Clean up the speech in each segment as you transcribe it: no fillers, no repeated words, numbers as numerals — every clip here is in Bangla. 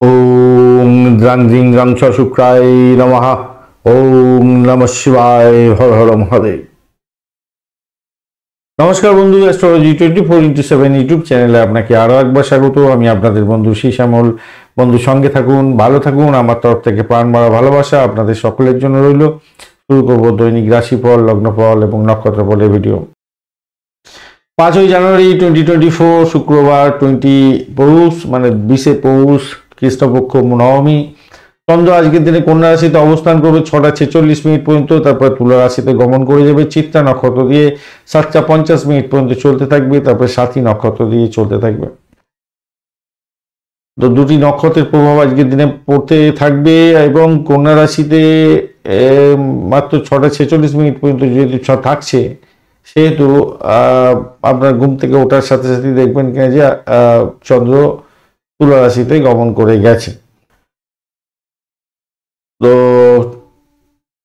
ওম দ্রাং দ্রাং ছ শুক্রায় নমঃ। ওম নমঃ শিবায়, হর হর মহাদেব। নমস্কার বন্ধু, অ্যাস্ট্রোলজি 24x7 ইউটিউব চ্যানেলে আপনাকে আরও একবার স্বাগত। আমি আপনাদের বন্ধু শ্যামল। বন্ধু সঙ্গে থাকুন, ভালো থাকুন। আমার তরফ থেকে প্রাণ ভরা ভালোবাসা আপনাদের সকলের জন্য রইল। শুরু করবো দৈনিক রাশিফল, লগ্নফল এবং নক্ষত্রফলের ভিডিও। 5ই জানুয়ারি 2024 শুক্রবার, 20 মানে 20 পৌষ কৃষ্ণপক্ষ নবমী। চন্দ্র আজকের দিনে কন্যা রাশিতে অবস্থান করবে 6টা 46 মিনিট পর্যন্ত, তারপর তুলা রাশিতে গমন করে যাবে চিত্রা নক্ষত্র দিয়ে 7টা 50 মিনিট পর্যন্ত চলতে থাকবে, তারপরে সাথী নক্ষত্র দিয়ে চলতে থাকবে। তো দুটি নক্ষত্রের প্রভাব আজকের দিনে পড়তে থাকবে এবং কন্যা রাশিতে মাত্র 6টা 46 মিনিট পর্যন্ত যেহেতু থাকছে, সেহেতু আপনার ঘুম থেকে ওঠার সাথে সাথে দেখবেন কিনা যে চন্দ্র তুলা রাশিতে গমন করে গেছে। তো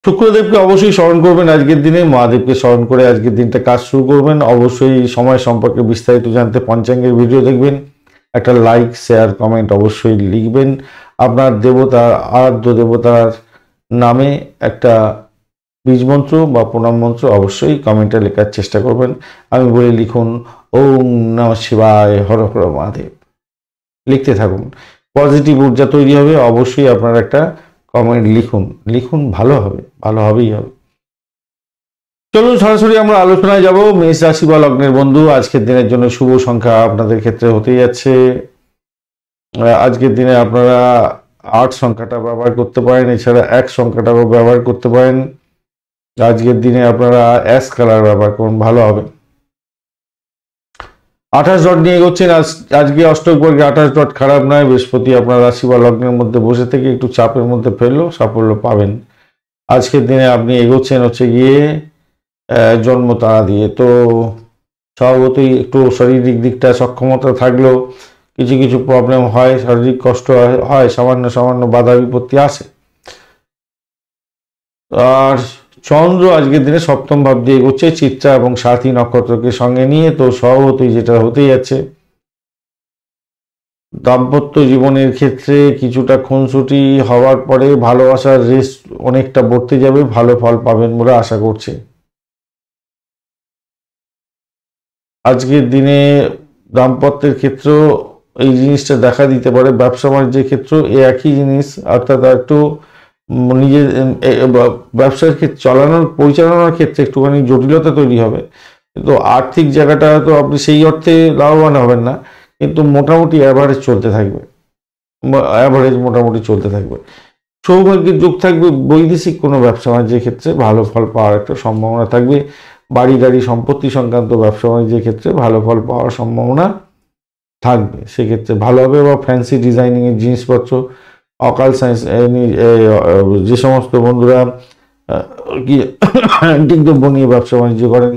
শুক্রদেবকে অবশ্যই স্মরণ করবেন আজকের দিনে, মহাদেবকে স্মরণ করে আজকের দিনটা কাজ শুরু করবেন। অবশ্যই সময় সম্পর্কে বিস্তারিত জানতে পঞ্চাঙ্গের ভিডিও দেখবেন। একটা লাইক, শেয়ার, কমেন্ট অবশ্যই লিখবেন। আপনার দেবতার, আরাধ্য দেবতার নামে একটা বীজ মন্ত্র বা প্রণাম মন্ত্র অবশ্যই কমেন্টে লেখার চেষ্টা করবেন। আমি বলে লিখুন ওম নমঃ শিবায়, হর হর মহাদেব। লিখতে থাকুন, পজিটিভ ঊর্জা তৈরি হবে। অবশ্যই আপনার একটা কমেন্ট লিখুন, ভালো হবেই হবে। চলুন সরাসরি আমরা আলোচনায় যাব। মেষ রাশি বা লগ্নের বন্ধু, আজকের দিনের জন্য শুভ সংখ্যা আপনাদের ক্ষেত্রে হতে যাচ্ছে। আজকের দিনে আপনারা 8 সংখ্যাটা ব্যবহার করতে পারেন, এছাড়া 1 সংখ্যাটাও ব্যবহার করতে পারেন। আজকের দিনে আপনারা অ্যাশ কালার ব্যবহার করুন, ভালো হবে। 28 ডট নিয়ে এগোচ্ছেন। আজকে অষ্টক বর্গে 28 ডট খারাপ নয়। বৃহস্পতি আপনার রাশি বা লগ্নের মধ্যে বসে থেকে একটু চাপের মধ্যে ফেললেও সাফল্য পাবেন। আজকের দিনে আপনি এগোচ্ছেন হচ্ছে গিয়ে জন্ম তারা দিয়ে। তো স্বভাবতই একটু শারীরিক দিকটা সক্ষমতা থাকলেও কিছু কিছু প্রবলেম হয়, শারীরিক কষ্ট হয়, সামান্য বাধা বিপত্তি আসে। আর চন্দ্র আজকের দিনে সপ্তম ভাব দিয়ে এগোচ্ছে চিত্রা এবং সাথী নক্ষত্রকে সঙ্গে নিয়ে। তো স্বভাবতই যেটা হতেই যাচ্ছে, দাম্পত্য জীবনের ক্ষেত্রে কিছুটা খুনসুটি হওয়ার পরে ভালোবাসার রেস অনেকটা বাড়তে যাবে, ভালো ফল পাবেন বলে আশা করছি। আজকের দিনে দাম্পত্যের ক্ষেত্রেও এই জিনিসটা দেখা দিতে পারে। ব্যবসা বাণিজ্যের ক্ষেত্রেও একই জিনিস, অর্থাৎ একটু নিজের ব্যবসার ক্ষেত্রে পরিচালনার ক্ষেত্রে একটুখানি জটিলতা তৈরি হবে। কিন্তু আর্থিক জায়গাটা তো আপনি সেই অর্থে লাভবান হবেন না, কিন্তু মোটামুটি অ্যাভারেজ মোটামুটি চলতে থাকবে। সৌভাগ্যের যোগ থাকবে। বৈদেশিক কোনো ব্যবসা বাণিজ্যের ক্ষেত্রে ভালো ফল পাওয়ার একটা সম্ভাবনা থাকবে। বাড়ি গাড়ি সম্পত্তি সংক্রান্ত ব্যবসা বাণিজ্যের ক্ষেত্রে ভালো ফল পাওয়ার সম্ভাবনা থাকবে, সেক্ষেত্রে ভালো হবে। বা ফ্যান্সি ডিজাইনিংয়ের জিনিসপত্র, অকাল সায়েন্স, যে সমস্ত বন্ধুরা কি অ্যান্টিক দ্রব্য নিয়ে ব্যবসা বাণিজ্য করেন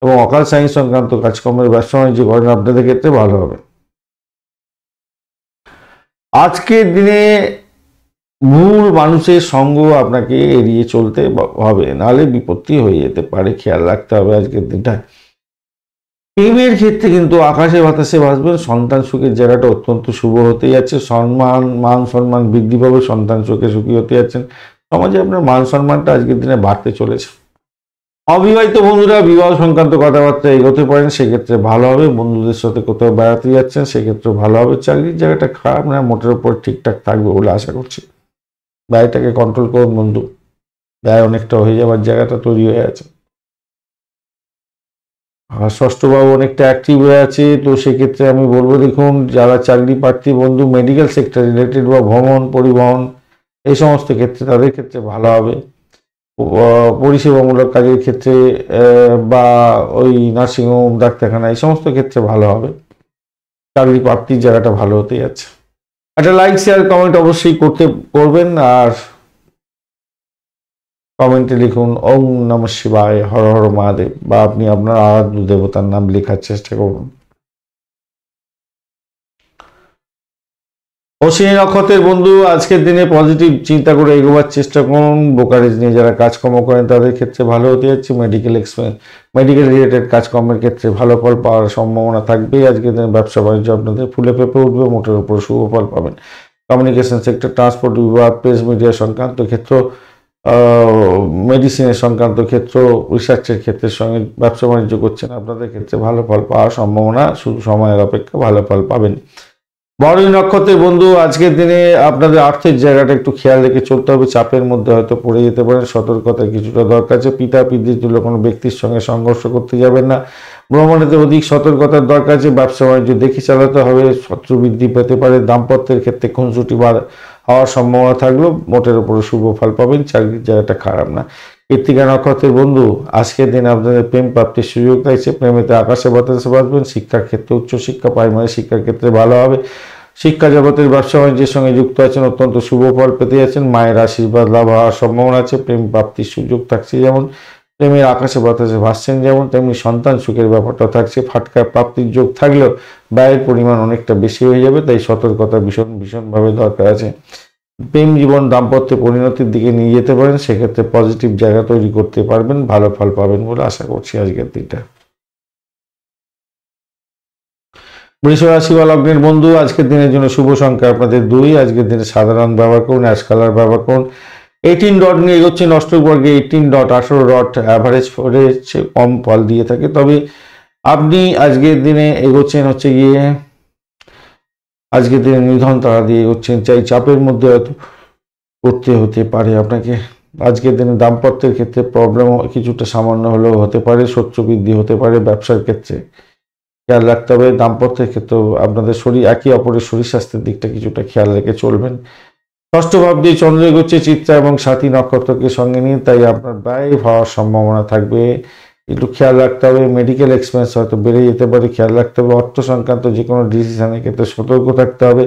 এবং অকাল সায়েন্স সংক্রান্ত কাজকর্মের ব্যবসা বাণিজ্য করেন, আপনাদের ক্ষেত্রে ভালো হবে। আজকের দিনে মূল মানুষের সঙ্গ আপনাকে এড়িয়ে চলতে হবে, নাহলে বিপত্তি হয়ে যেতে পারে, খেয়াল রাখতে হবে আজকের দিনটায়। প্রেমের ক্ষেত্রে কিন্তু আকাশে বাতাসে ভাসবেন। সন্তান সুখের জায়গাটা অত্যন্ত শুভ হতে যাচ্ছে। মান সম্মান বৃদ্ধি পাবে, সন্তান সুখী হতে যাচ্ছেন। সমাজে আপনার মান সম্মানটা আজকের দিনে বাড়তে চলেছে। অবিবাহিত বন্ধুরা বিবাহ সংক্রান্ত কথাবার্তা এগোতে পারেন, সেক্ষেত্রে ভালো হবে। বন্ধুদের সাথে কোথাও বেড়াতে যাচ্ছেন, সেক্ষেত্রে ভালো হবে। চাকরির জায়গাটা খারাপ না, মোটের উপর ঠিকঠাক থাকবে বলে আশা করছি। ব্যয়টাকে কন্ট্রোল করুন বন্ধু, ব্যয় অনেকটা হয়ে যাওয়ার জায়গাটা তৈরি হয়ে আছে। আর ষষ্ঠ ভাব অনেকটা অ্যাক্টিভ হয়ে আছে। তো সেক্ষেত্রে আমি বলবো, দেখুন যারা চাকরি প্রার্থী বন্ধু মেডিকেল সেক্টর রিলেটেড বা ভ্রমণ পরিবহন এই সমস্ত ক্ষেত্রে, তাদের ক্ষেত্রে ভালো হবে। পরিষেবামূলক কাজের ক্ষেত্রে বা ওই নার্সিংহোম, ডাক্তারখানা এই সমস্ত ক্ষেত্রে ভালো হবে। চাকরি প্রাপ্তির জায়গাটা ভালো হতে যাচ্ছে। একটা লাইক, শেয়ার, কমেন্ট অবশ্যই করবেন। আর কমেন্টে লিখুন ওম নমঃ শিবায়, হর হর মহাদেব, বা আপনি আপনার আরাধ্য দেবতার নাম লেখার চেষ্টা করুন। অশ্বিনী নক্ষত্রের বন্ধু, আজকের দিনে পজিটিভ চিন্তা করে এগোবার চেষ্টা করুন। ব্রোকারেজ নিয়ে যারা কাজকর্ম করেন তাদের ক্ষেত্রে ভালো হতে যাচ্ছে। মেডিকেল রিলেটেড কাজকর্মের ক্ষেত্রে ভালো ফল পাওয়ার সম্ভাবনা থাকবে। আজকের দিনে ব্যবসা বাণিজ্য আপনাদের ফুলে ফেঁপে উঠবে, মোটের উপর শুভ ফল পাবেন। কমিউনিকেশন সেক্টর, ট্রান্সপোর্ট বিভাগ, প্রেস মিডিয়া সংক্রান্ত ক্ষেত্র, মেডিসিনের সংক্রান্ত ক্ষেত্র, রিসার্চের ক্ষেত্রের সঙ্গে ব্যবসা বাণিজ্য করছেন, আপনাদের ক্ষেত্রে ভালো ফল পাওয়ার সম্ভাবনা, শুধু সময়ের অপেক্ষা, ভালো ফল পাবেন। ভরণী নক্ষত্রের বন্ধু, আজকের দিনে আপনাদের আর্থিক জায়গাটা একটু খেয়াল রেখে চলতে হবে। চাপের মধ্যে হয়তো পড়ে যেতে পারেন, সতর্কতার কিছুটা দরকার আছে। পিতা পিতৃতুল্য কোনো ব্যক্তির সঙ্গে সংঘর্ষ করতে যাবেন না। ভ্রমণেতে অধিক সতর্কতার দরকার আছে। ব্যবসা বাণিজ্য দেখে চালাতে হবে, শত্রু বৃদ্ধি পেতে পারে। দাম্পত্যের ক্ষেত্রে খুনসুটি হওয়ার সম্ভাবনা থাকলেও মোটের উপরে শুভ ফল পাবেন, চাকরির জায়গাটা খারাপ না। কৃত্তিকা নক্ষত্রের বন্ধু, আজকের দিন আপনাদের প্রেম প্রাপ্তির সুযোগ রয়েছে। প্রেমেতে আকাশে বাতাসে বাঁচবেন। শিক্ষার ক্ষেত্রে উচ্চশিক্ষা, প্রাইমারি শিক্ষার ক্ষেত্রে ভালো হবে। শিক্ষা জগতের ব্যবসা বাণিজ্যের সঙ্গে যুক্ত আছেন, অত্যন্ত শুভ ফল পেতে যাচ্ছেন। মায়ের আশীর্বাদ লাভ হওয়ার সম্ভাবনা আছে। প্রেম প্রাপ্তির সুযোগ থাকছে, যেমন প্রেমের আকাশে বাতাসে ভাসছেন যেমন, তেমনি সন্তান সুখের ব্যাপারটা থাকছে। ফাটকা প্রাপ্তির যোগ থাকলেও ব্যয়ের পরিমাণ অনেকটা বেশি হয়ে যাবে, তাই সতর্কতা ভীষণভাবে দরকার আছে। প্রেম জীবন দাম্পত্যে পরিণতির দিকে নিয়ে যেতে পারেন, সেক্ষেত্রে পজিটিভ জায়গা তৈরি করতে পারবেন, ভালো ফল পাবেন বলে আশা করছি আজকের দিনটা। বৃষ রাশি বা লগ্নের বন্ধু, আজকের দিনের জন্য শুভ সংখ্যা আপনাদের 2। আজকের দিনে সাধারণ ব্যবহার করুন, অ্যাশ কালার ব্যবহার করুন। 18 ডট নিয়ে এগোচ্ছেন অষ্টক বর্গে। 18 ডট 18 ডট অ্যাভারেজ কম ফল দিয়ে থাকে, তবে আপনি আজকের দিনে এগোচ্ছেন হচ্ছে গিয়ে আজকের দিনে নিধন তারা দিয়ে এগোচ্ছেন, চাই চাপের মধ্যে হয়তো করতে হতে পারে আপনাকে। আজকের দিনে দাম্পত্যের ক্ষেত্রে প্রবলেম কিছুটা সামান্য হলেও হতে পারে, শত্রু বৃদ্ধি হতে পারে। ব্যবসার ক্ষেত্রে খেয়াল রাখতে হবে। দাম্পত্যের ক্ষেত্রেও আপনাদের একে অপরের শরীর স্বাস্থ্যের দিকটা কিছুটা খেয়াল রেখে চলবেন। ষষ্ঠ ভাব দিয়ে চন্দ্র এগোচ্ছে চিত্রা এবং সাথী নক্ষত্রকে সঙ্গে নিয়ে, তাই আপনার ব্যয় হওয়ার সম্ভাবনা থাকবে, একটু খেয়াল রাখতে হবে। মেডিকেল এক্সপেন্স হয়তো বেড়ে যেতে পারে, খেয়াল রাখতে হবে। অর্থ সংক্রান্ত যে কোনো ডিসিশনের ক্ষেত্রে সতর্ক থাকতে হবে।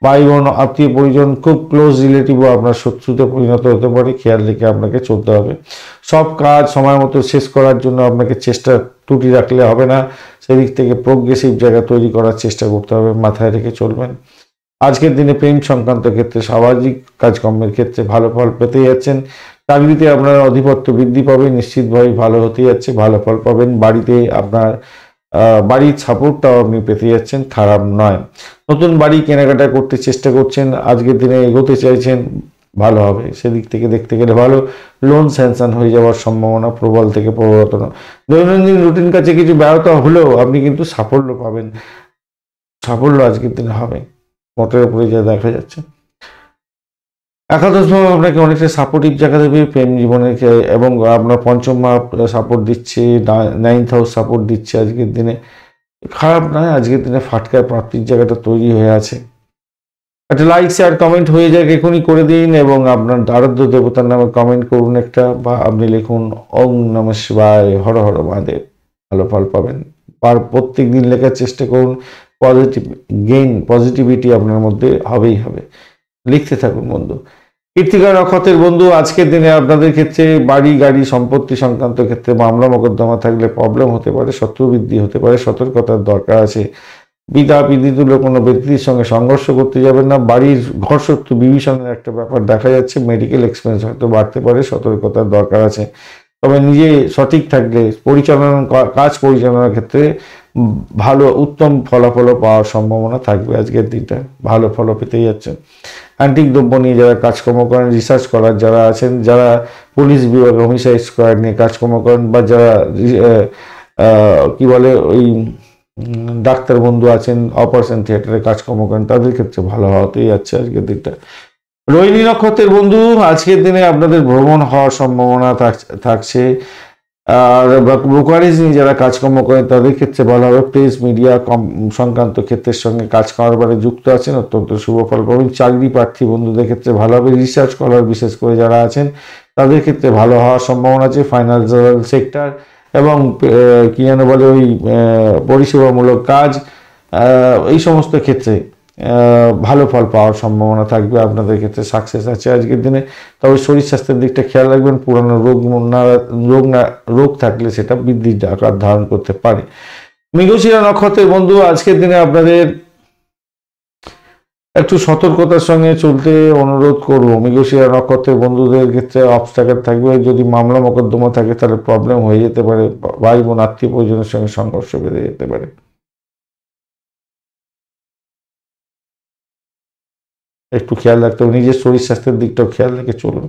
ভাই বোন, আত্মীয় পরিজন, খুব ক্লোজ রিলেটিভও আপনার শত্রুতে পরিণত হতে পারে, খেয়াল রেখে আপনাকে চলতে হবে। সব কাজ সময় মতো শেষ করার জন্য আপনাকে চেষ্টা ত্রুটি রাখলে হবে না, সেদিক থেকে প্রোগ্রেসিভ জায়গা তৈরি করার চেষ্টা করতে হবে, মাথায় রেখে চলবেন। আজকের দিনে প্রেম সংক্রান্ত ক্ষেত্রে, সামাজিক কাজকর্মের ক্ষেত্রে ভালো ফল পেতে যাচ্ছেন। চাকরিতে আপনার আধিপত্য বৃদ্ধি পাবে, নিশ্চিতভাবে ভালো হতে যাচ্ছে, ভালো ফল পাবেন। বাড়িতে আপনার বাড়ির সাপোর্টটাও আপনি পেতে যাচ্ছেন, খারাপ নয়। নতুন বাড়ি কেনাকাটা করতে চেষ্টা করছেন, আজকের দিনে এগোতে চাইছেন, ভালো হবে। সেদিক থেকে দেখতে গেলে ভালো। লোন স্যাংশন হয়ে যাওয়ার সম্ভাবনা প্রবল থেকে প্রবলতর। দৈনন্দিন রুটিন কাজে কিছু ব্যাহত হলেও আপনি কিন্তু সাফল্য পাবেন, সাফল্য আজকের দিনে হবে মোটের উপরে যা দেখা যাচ্ছে। একাদশ ভাব আপনাকে অনেকটা সাপোর্টিভ জায়গা দেবে প্রেম জীবনের, এবং আপনার পঞ্চম ভাব সাপোর্ট দিচ্ছে, 9th হাউস সাপোর্ট দিচ্ছে আজকের দিনে, খারাপ নয়। আজকের দিনে ফাটকার প্রাপ্তির জায়গাটা তৈরি হয়ে আছে। একটা লাইক শেয়ার কমেন্ট হয়ে যাক, এখনই করে দিন, এবং আপনার আরাধ্য দেবতার নামে কমেন্ট করুন একটা, বা আপনি লিখুন ওং নমঃ শিবায়, হর হর মহাদেব, ভালো ফল পাবেন। প্রত্যেক দিন লেখার চেষ্টা করুন, পজিটিভিটি আপনার মধ্যে হবেই হবে, লিখতে থাকুন বন্ধু। কৃত্তিকা নক্ষত্রের বন্ধু, আজকের দিনে আপনাদের ক্ষেত্রে বাড়ি গাড়ি সম্পত্তি সংক্রান্ত ক্ষেত্রে মামলা মোকদ্দমা থাকলে প্রবলেম হতে পারে, শত্রু বৃদ্ধি হতে পারে, সতর্কতার দরকার আছে। পিতা পিতৃতুল্য কোনো ব্যক্তির সঙ্গে সংঘর্ষ করতে যাবেন না। বাড়ির ঘর শত্রু বিভীষণের একটা ব্যাপার দেখা যাচ্ছে। মেডিকেল এক্সপেন্স হয়তো বাড়তে পারে, সতর্কতার দরকার আছে। তবে নিজে সঠিক থাকলে কাজ পরিচালনার ক্ষেত্রে ভালো উত্তম ফলাফল পাওয়ার সম্ভাবনা থাকবে। আজকের দিনটা ভালো ফল পেতে যাচ্ছেন। অ্যান্টিক দ্রব্য নিয়ে যারা কাজকর্ম করেন, রিসার্চ করার যারা আছেন, যারা পুলিশ বিভাগ হোমিসাইড স্কোয়াড নিয়ে কাজকর্ম করেন, বা যারা কি বলে ওই ডাক্তার বন্ধু আছেন, অপারেশন থিয়েটারে কাজকর্ম করেন, তাদের ক্ষেত্রে ভালো হতেই যাচ্ছে আজকের দিনটা। রোহিণী নক্ষত্রের বন্ধু, আজকের দিনে আপনাদের ভ্রমণ হওয়ার সম্ভাবনা থাকছে। আর ব্রোকারেজ নিয়ে যারা কাজকর্ম করেন তাদের ক্ষেত্রে ভালো হবে। প্রেস মিডিয়া সংক্রান্ত ক্ষেত্রের সঙ্গে কাজ কারবারে যুক্ত আছেন, অত্যন্ত শুভ ফল পাবেন। চাকরি প্রার্থী বন্ধুদের ক্ষেত্রে ভালো হবে। রিসার্চ করার বিশেষ করে যারা আছেন তাদের ক্ষেত্রে ভালো হওয়ার সম্ভাবনা আছে। ফাইন্যান্সিয়াল সেক্টর এবং কি যেন বলে ওই পরিষেবামূলক কাজ, এই সমস্ত ক্ষেত্রে ভালো ফল পাওয়ার সম্ভাবনা থাকবে। আপনাদের ক্ষেত্রে সাকসেস আছে আজকের দিনে। তবে শরীর স্বাস্থ্যের দিকটা খেয়াল রাখবেন, পুরানো রোগ থাকলে সেটা বৃদ্ধির আকার ধারণ করতে পারে। মৃগশিরা নক্ষত্রের বন্ধু, আজকের দিনে আপনাদের একটু সতর্কতার সঙ্গে চলতে অনুরোধ করবো। মৃগশিরা নক্ষত্রের বন্ধুদের ক্ষেত্রে অবস্ট্যাকেল থাকবে, যদি মামলা মোকদ্দমা থাকে তাহলে প্রবলেম হয়ে যেতে পারে, ভাই বোন আত্মীয় পরিজনের সঙ্গে সংঘর্ষ বেড়ে যেতে পারে। একটু খেয়াল রাখতে হবে, নিজের শরীর স্বাস্থ্যের দিকটাও খেয়াল রেখে চলুন।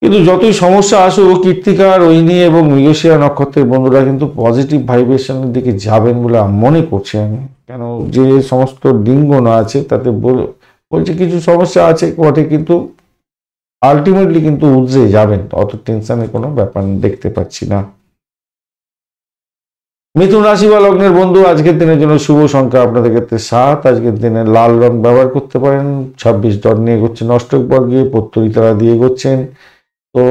কিন্তু যতই সমস্যা আসুক, কৃত্তিকা, রোহিণী এবং মৃগশিরা নক্ষত্রের বন্ধুরা কিন্তু পজিটিভ ভাইব্রেশনের দিকে যাবেন বলে মনে করছি আমি। কেন, যে সমস্ত ডিঙ্গন আছে তাতে বলছে কিছু সমস্যা আছে বটে, কিন্তু আলটিমেটলি কিন্তু উৎরে যাবেন, অত টেনশনের কোনো ব্যাপার দেখতে পাচ্ছি না। মিথুন রাশি বা লগ্নের বন্ধু, আজকের দিনের জন্য শুভ সংখ্যা আপনাদের ক্ষেত্রে 7। আজকের দিনে লাল রং ব্যবহার করতে পারেন। 26 ডট নিয়ে এগোচ্ছেন, অষ্টক বর্গে পত্তরি তারা দিয়ে এগোচ্ছেন। তো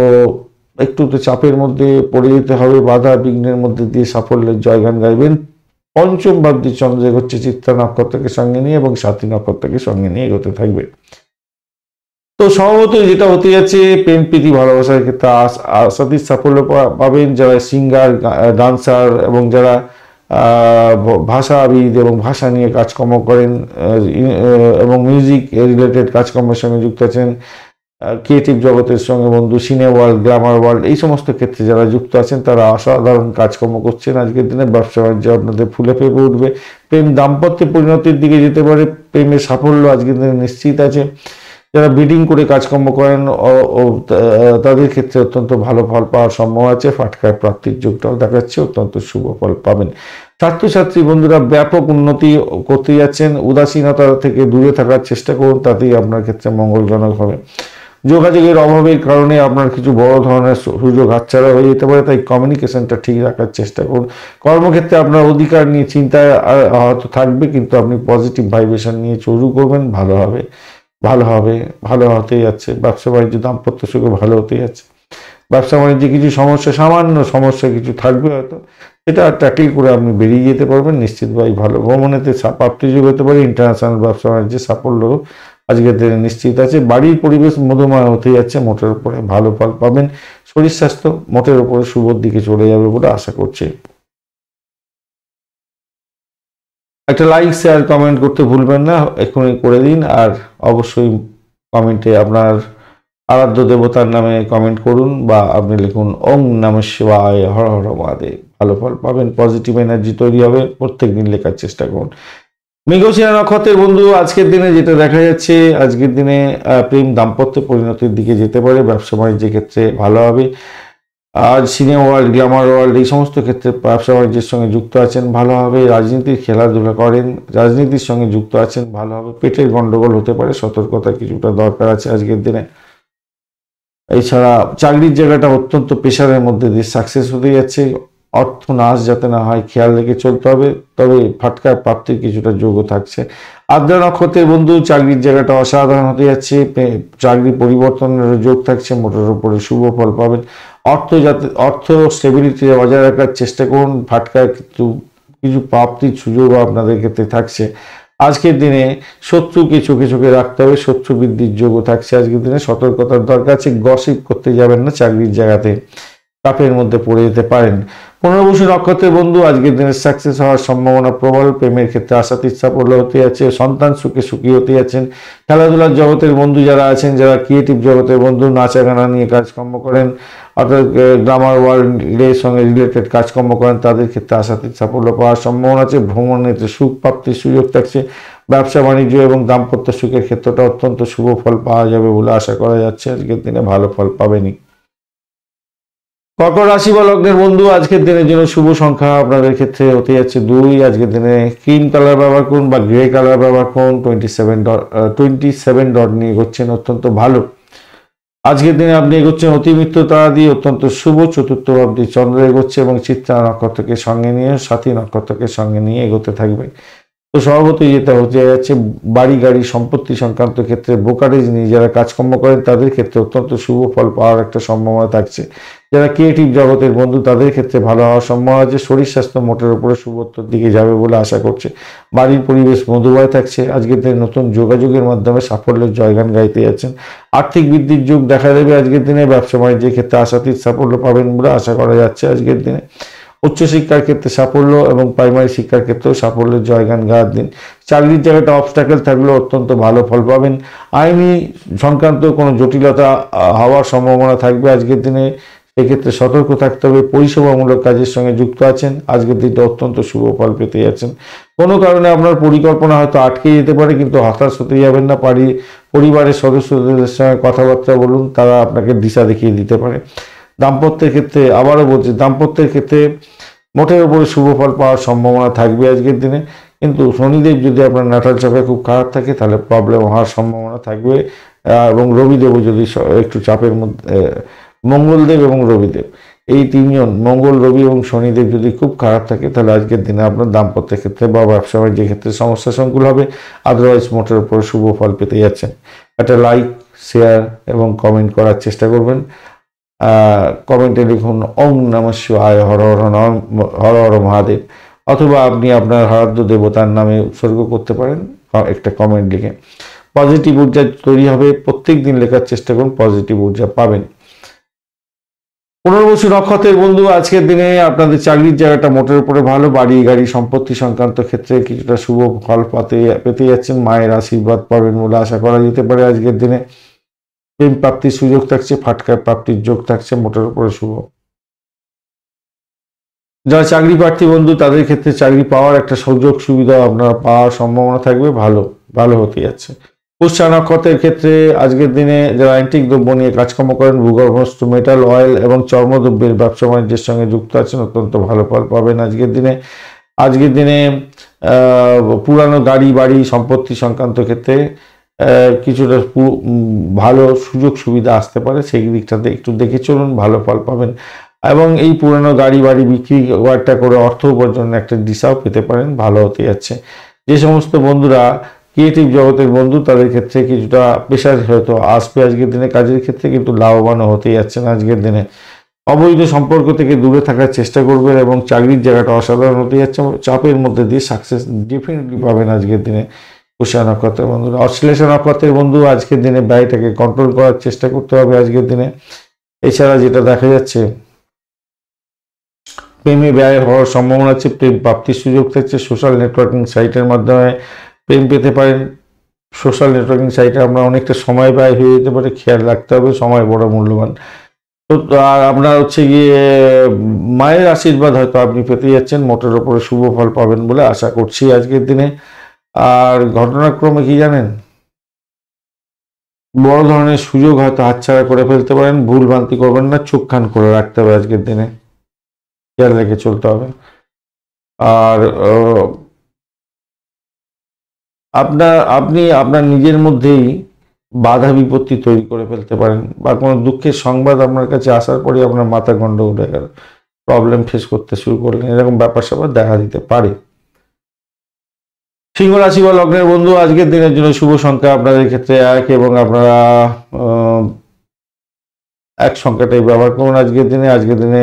একটু তো চাপের মধ্যে পড়ে যেতে হবে, বাধা বিঘ্নের মধ্যে দিয়ে সাফল্যের জয়গান গাইবেন। পঞ্চম ভাবটি চন্দ্র এগোচ্ছে চিত্রা নক্ষত্রকে সঙ্গে নিয়ে এবং সাথী নক্ষত্রকে সঙ্গে নিয়ে এগোতে থাকবে। তো স্বভাবতই যেটা হতে যাচ্ছে, প্রেম প্রীতি ভালোবাসার ক্ষেত্রে আশাতীত সাফল্য পাবেন যারা সিঙ্গার, ডান্সার এবং যারা ভাষাবিদ এবং ভাষা নিয়ে কাজকর্ম করেন এবং মিউজিক রিলেটেড কাজকর্মের সঙ্গে যুক্ত আছেন। ক্রিয়েটিভ জগতের সঙ্গে বন্ধু, সিনে ওয়ার্ল্ড, গ্ল্যামার ওয়ার্ল্ড, এই সমস্ত ক্ষেত্রে যারা যুক্ত আছেন তারা অসাধারণ কাজকর্ম করছেন। আজকের দিনে ব্যবসা বাণিজ্য আপনাদের ফুলে ফেপে উঠবে। প্রেম দাম্পত্যে পরিণতির দিকে যেতে পারে, প্রেমের সাফল্য আজকের দিনে নিশ্চিত আছে। যারা বিডিং করে কাজকর্ম করেন তাদের ক্ষেত্রে অত্যন্ত ভালো ফল পাওয়ার সম্ভব আছে। ফাটকায় প্রাপ্তির যোগটাও দেখাচ্ছে, অত্যন্ত শুভ ফল পাবেন। ছাত্রছাত্রী বন্ধুরা ব্যাপক উন্নতি করতে যাচ্ছেন। উদাসীনতা থেকে দূরে থাকার চেষ্টা করুন, তাতেই আপনার ক্ষেত্রে মঙ্গলজনক হবে। যোগাযোগের অভাবের কারণে আপনার কিছু বড় ধরনের সুযোগ হাতছাড়া হয়ে যেতে পারে, তাই কমিউনিকেশনটা ঠিক রাখার চেষ্টা করুন। কর্মক্ষেত্রে আপনার অধিকার নিয়ে চিন্তায় হয়তো থাকবে, কিন্তু আপনি পজিটিভ ভাইব্রেশন নিয়ে শুরু করবেন, ভালো হবে, ভালো হবে, ভালো হতেই যাচ্ছে। ব্যবসা বাণিজ্য দাম্পত্য সুখে ভালো হতেই যাচ্ছে। ব্যবসা বাণিজ্যে কিছু সমস্যা, সামান্য সমস্যা কিছু থাকবে হয়তো, সেটা ট্যাকেল করে আপনি বেরিয়ে যেতে পারবেন নিশ্চিতভাবে। ভালো ভ্রমণেতে প্রাপ্তিযোগ হতে পারে। ইন্টারন্যাশনাল ব্যবসা বাণিজ্যে সাফল্য আজকের দিনে নিশ্চিত আছে। বাড়ির পরিবেশ মধুময় হতে যাচ্ছে, মোটের উপরে ভালো ফল পাবেন। শরীর স্বাস্থ্য মোটের উপরে শুভর দিকে চলে যাবে বলে আশা করছি। একটা লাইক, শেয়ার, কমেন্ট করতে ভুলবেন না, এক্ষুনি করে দিন। আর অবশ্যই কমেন্টে আপনার আরাধ্য দেবতার নামে কমেন্ট করুন, বা আপনি লিখুন ওং নমঃ শিবায়, হর হর মহাদেব। ভালো ফল পাবেন, পজিটিভ এনার্জি তৈরি হবে। প্রত্যেকদিন লেখার চেষ্টা করুন। মৃগশিরা নক্ষত্রের বন্ধু, আজকের দিনে যেটা দেখা যাচ্ছে, আজকের দিনে প্রেম দাম্পত্য পরিণতির দিকে যেতে পারে। ব্যবসা বাণিজ্যের ক্ষেত্রে ভালো হবে। আজ সিনেমা ওয়ার্ল্ড, গ্ল্যামার ওয়ার্ল্ড, এই সমস্ত ক্ষেত্রে ব্যবসা বাণিজ্যের সঙ্গে যুক্ত আছেন, ভালো হবে। রাজনীতির খেলাধুলা করেন, রাজনীতির সঙ্গে যুক্ত আছেন, ভালো হবে। পেটের গন্ডগোল হতে পারে, সতর্কতা কিছুটা দরকার আছে আজকের দিনে। এছাড়া চাকরির জায়গাটা অত্যন্ত প্রেশারের মধ্যে দিয়ে সাকসেস হতে যাচ্ছে। অর্থ নাশ যাতে না হয় খেয়াল রেখে চলতে হবে, তবে ফাটকার প্রাপ্তির কিছুটা যোগও থাকছে। আদ্রা নক্ষত্রের বন্ধু, চাকরির জায়গাটা অসাধারণ হতে যাচ্ছে। চাকরি পরিবর্তনের যোগ থাকছে, মোটের উপরে শুভ ফল পাবেন। অর্থ স্টেবিলিটি বজায় রাখার চেষ্টা করুন। ফাটকার কিছু প্রাপ্তির সুযোগও আপনাদের ক্ষেত্রে থাকছে। আজকের দিনে শত্রুকে চোখে চোখে রাখতে হবে, শত্রু বৃদ্ধির যোগও থাকছে। আজকের দিনে সতর্কতার দরকার আছে, গসিপ করতে যাবেন না, চাকরির জায়গাতে চাপের মধ্যে পড়ে যেতে পারেন। পুনর্বসু নক্ষত্রের বন্ধু, আজকের দিনে সাকসেস হওয়ার সম্ভাবনা প্রবল। প্রেমের ক্ষেত্রে আশাতীত সাফল্য হতে যাচ্ছে। সন্তান সুখে সুখী হতে যাচ্ছেন। খেলাধুলার জগতের বন্ধু যারা আছেন, যারা ক্রিয়েটিভ জগতের বন্ধু, নাচা গানা নিয়ে কাজকর্ম করেন, অর্থাৎ গ্ল্যামার ওয়ার্ল্ডের সঙ্গে রিলেটেড কাজকর্ম করেন, তাদের ক্ষেত্রে আশাতীত সাফল্য পাওয়ার সম্ভাবনা আছে। ভ্রমণেতে সুখ প্রাপ্তির সুযোগ থাকছে। ব্যবসা বাণিজ্য এবং দাম্পত্য সুখের ক্ষেত্রটা অত্যন্ত শুভ ফল পাওয়া যাবে বলে আশা করা যাচ্ছে। আজকের দিনে ভালো ফল পাবেনই। কর্কট রাশি বা লগ্নের বন্ধু, আজকের দিনের জন্য শুভ সংখ্যা আপনাদের ক্ষেত্রে হতে যাচ্ছে 2। আজকের দিনে ক্রিম কালার ব্যবহার করুন বা গ্রে কালার ব্যবহার করুন। 27 ডট নিয়ে এগোচ্ছেন, অত্যন্ত ভালো। আজকের দিনে আপনি এগোচ্ছেন অতিমিত্র তারা দিয়ে, অত্যন্ত শুভ। চতুর্থ ভাবটি চন্দ্র এগোচ্ছে এবং চিত্রা নক্ষত্রকে সঙ্গে নিয়ে, সাথী নক্ষত্রকে সঙ্গে নিয়ে এগোতে থাকবে। তো স্বভাবতই যেটা হতে যাচ্ছে, বাড়ি গাড়ি সম্পত্তি সংক্রান্ত ক্ষেত্রে ব্রোকারেজ নিয়ে যারা কাজকর্ম করেন তাদের ক্ষেত্রে অত্যন্ত শুভ ফল পাওয়ার একটা সম্ভাবনা থাকছে। যারা ক্রিয়েটিভ জগতের বন্ধু তাদের ক্ষেত্রে ভালো হওয়ার সম্ভাবনা আছে। শরীর স্বাস্থ্য মোটের উপরে শুভত্বর দিকে যাবে বলে আশা করছে। বাড়ির পরিবেশ মধুময় থাকছে। আজকের দিনে নতুন যোগাযোগের মাধ্যমে সাফল্যের জয়গান গাইতে যাচ্ছেন। আর্থিক বৃদ্ধির যোগ দেখা দেবে আজকের দিনে। ব্যবসা বাণিজ্যের ক্ষেত্রে আশাতীত সাফল্য পাবেন বলে আশা করা যাচ্ছে আজকের দিনে। উচ্চশিক্ষার ক্ষেত্রে সাফল্য এবং প্রাইমারি শিক্ষার ক্ষেত্রেও সাফল্যের জয়গান গাওয়ার দিন। চাকরির জায়গাটা অবস্ট্যাকেল থাকলেও অত্যন্ত ভালো ফল পাবেন। আইনি সংক্রান্ত কোনো জটিলতা হওয়ার সম্ভাবনা থাকবে আজকের দিনে। সেক্ষেত্রে সতর্ক থাকতে হবে। পরিষেবামূলক কাজের সঙ্গে যুক্ত আছেন, আজকের দিনটা অত্যন্ত শুভ ফল পেতে যাচ্ছেন। কোনো কারণে আপনার পরিকল্পনা হয়তো আটকে যেতে পারে, কিন্তু হতাশ হতে যাবেন না। পরিবারের সদস্যদের সঙ্গে কথাবার্তা বলুন, তারা আপনাকে দিশা দেখিয়ে দিতে পারে। দাম্পত্যের ক্ষেত্রে আবারও বলছি, দাম্পত্যের ক্ষেত্রে মোটের উপরে শুভ ফল পাওয়ার সম্ভাবনা থাকবে আজকের দিনে, কিন্তু শনিদেব যদি আপনার নাটাল চাপে খুব খারাপ থাকে তাহলে প্রবলেম হওয়ার সম্ভাবনা থাকবে। এবং রবিদেবও যদি একটু চাপের মধ্যে, মঙ্গলদেব এবং রবিদেব, এই তিনজন, মঙ্গল, রবি এবং শনিদেব যদি খুব খারাপ থাকে তাহলে আজকের দিনে আপনার দাম্পত্যের ক্ষেত্রে বা ব্যবসা বাণিজ্যের ক্ষেত্রে সমস্যা সংকুল হবে। আদারওয়াইজ মোটের উপরে শুভ ফল পেতে যাচ্ছেন। একটা লাইক, শেয়ার এবং কমেন্ট করার চেষ্টা করবেন। কমেন্টে লিখুন ওম নমঃ শিবায়, হর হর মহাদেব, অথবা আপনি আপনার আরাধ্য দেবতার নামে উৎসর্গ করতে পারেন একটা কমেন্ট লিখে। পজিটিভ ঊর্জা তৈরি হবে, প্রত্যেক দিন লেখার চেষ্টা করুন, পজিটিভ ঊর্জা পাবেন। পুনর্বসু নক্ষত্রের বন্ধু, আজকের দিনে আপনাদের চাকরির জায়গাটা মোটের উপরে ভালো। বাড়ি, গাড়ি, সম্পত্তি সংক্রান্ত ক্ষেত্রে কিছুটা শুভ ফল পেতে যাচ্ছেন। মায়ের আশীর্বাদ পাবেন বলে আশা করা যেতে পারে আজকের দিনে। প্রেম প্রাপ্তির সুযোগ থাকছে, ফাটকা প্রাপ্তির যোগ থাকছে, মোটের উপরে শুভ। যারা চাকরি প্রার্থী বন্ধু, তাদের ক্ষেত্রে চাকরি পাওয়ার একটা সুযোগ সুবিধা আপনারা পাওয়ার সম্ভাবনা থাকবে, ভালো হতে যাচ্ছে। পুষ্যা নক্ষত্রের ক্ষেত্রে আজকের দিনে যারা অ্যান্টিক দ্রব্য নিয়ে কাজকর্ম করেন, ভূগর্ভস্থ মেটাল, অয়েল এবং চর্মদ্রব্যের ব্যবসা বাণিজ্যের সঙ্গে যুক্ত আছেন, অত্যন্ত ভালো ফল পাবেন আজকের দিনে। আজকের দিনে পুরানো গাড়ি, বাড়ি, সম্পত্তি সংক্রান্ত ক্ষেত্রে কিছুটা ভালো সুযোগ সুবিধা আসতে পারে, সেই দিকটাতে একটু দেখে চলুন, ভালো ফল পাবেন। এবং এই পুরানো গাড়ি বাড়ি বিক্রি একটা করে অর্থ উপার্জনের একটা দিশাও পেতে পারেন, ভালো হতে যাচ্ছে। যে সমস্ত বন্ধুরা ক্রিয়েটিভ জগতের বন্ধু, তাদের ক্ষেত্রে কিছুটা প্রেশার হয়তো আসবে আজকের দিনে কাজের ক্ষেত্রে, কিন্তু লাভবানও হতে যাচ্ছেন আজকের দিনে। অবৈধ সম্পর্ক থেকে দূরে থাকার চেষ্টা করবেন এবং চাকরির জায়গাটা অসাধারণ হতে যাচ্ছে। চাপের মধ্যে দিয়ে সাকসেস ডেফিনেটলি পাবেন আজকের দিনে পুষ্যা নক্ষত্রের বন্ধুরা। অশ্লেষা নক্ষত্রের বন্ধু, আজকের দিনে ব্যয়টাকে কন্ট্রোল করার চেষ্টা করতে হবে আজকের দিনে। এছাড়া যেটা দেখা যাচ্ছে, প্রেমে ব্যয় হওয়ার সম্ভাবনা আছে, প্রেম প্রাপ্তির সুযোগ থাকছে। সোশ্যাল নেটওয়ার্কিং সাইটের মাধ্যমে প্রেম পেতে পারেন। সোশ্যাল নেটওয়ার্কিং সাইটে আমরা অনেকটা সময় ব্যয় হয়ে যেতে পারে, খেয়াল রাখতে হবে, সময় বড় মূল্যবান। তো আর আপনার হচ্ছে গিয়ে মায়ের আশীর্বাদ হয়তো আপনি পেতে যাচ্ছেন, মোটের ওপরে শুভ ফল পাবেন বলে আশা করছি আজকের দিনে। আর ঘটনাক্রমে কি জানেন, বড় ধরনের সুযোগ হয়তো হাতছাড়া করে ফেলতে পারেন। ভুল ভ্রান্তি করবেন না, চোখ কান করে রাখতে হবে আজকের দিনে, খেয়াল রেখে চলতে হবে। আর আপনি আপনার নিজের মধ্যেই বাধা বিপত্তি তৈরি করে ফেলতে পারেন, বা কোনো দুঃখের সংবাদ আপনার কাছে আসার পরে আপনার মাথা গন্ড উঠে গেল, প্রবলেম ফেস করতে শুরু করলেন, এরকম ব্যাপার স্যাপার দেখা দিতে পারে। সিংহ রাশি বা লগ্নের বন্ধু, আজকের দিনের জন্য শুভ সংখ্যা আপনাদের ক্ষেত্রে 1, এবং আপনারা 1 সংখ্যাটাই ব্যবহার করুন আজকের দিনে।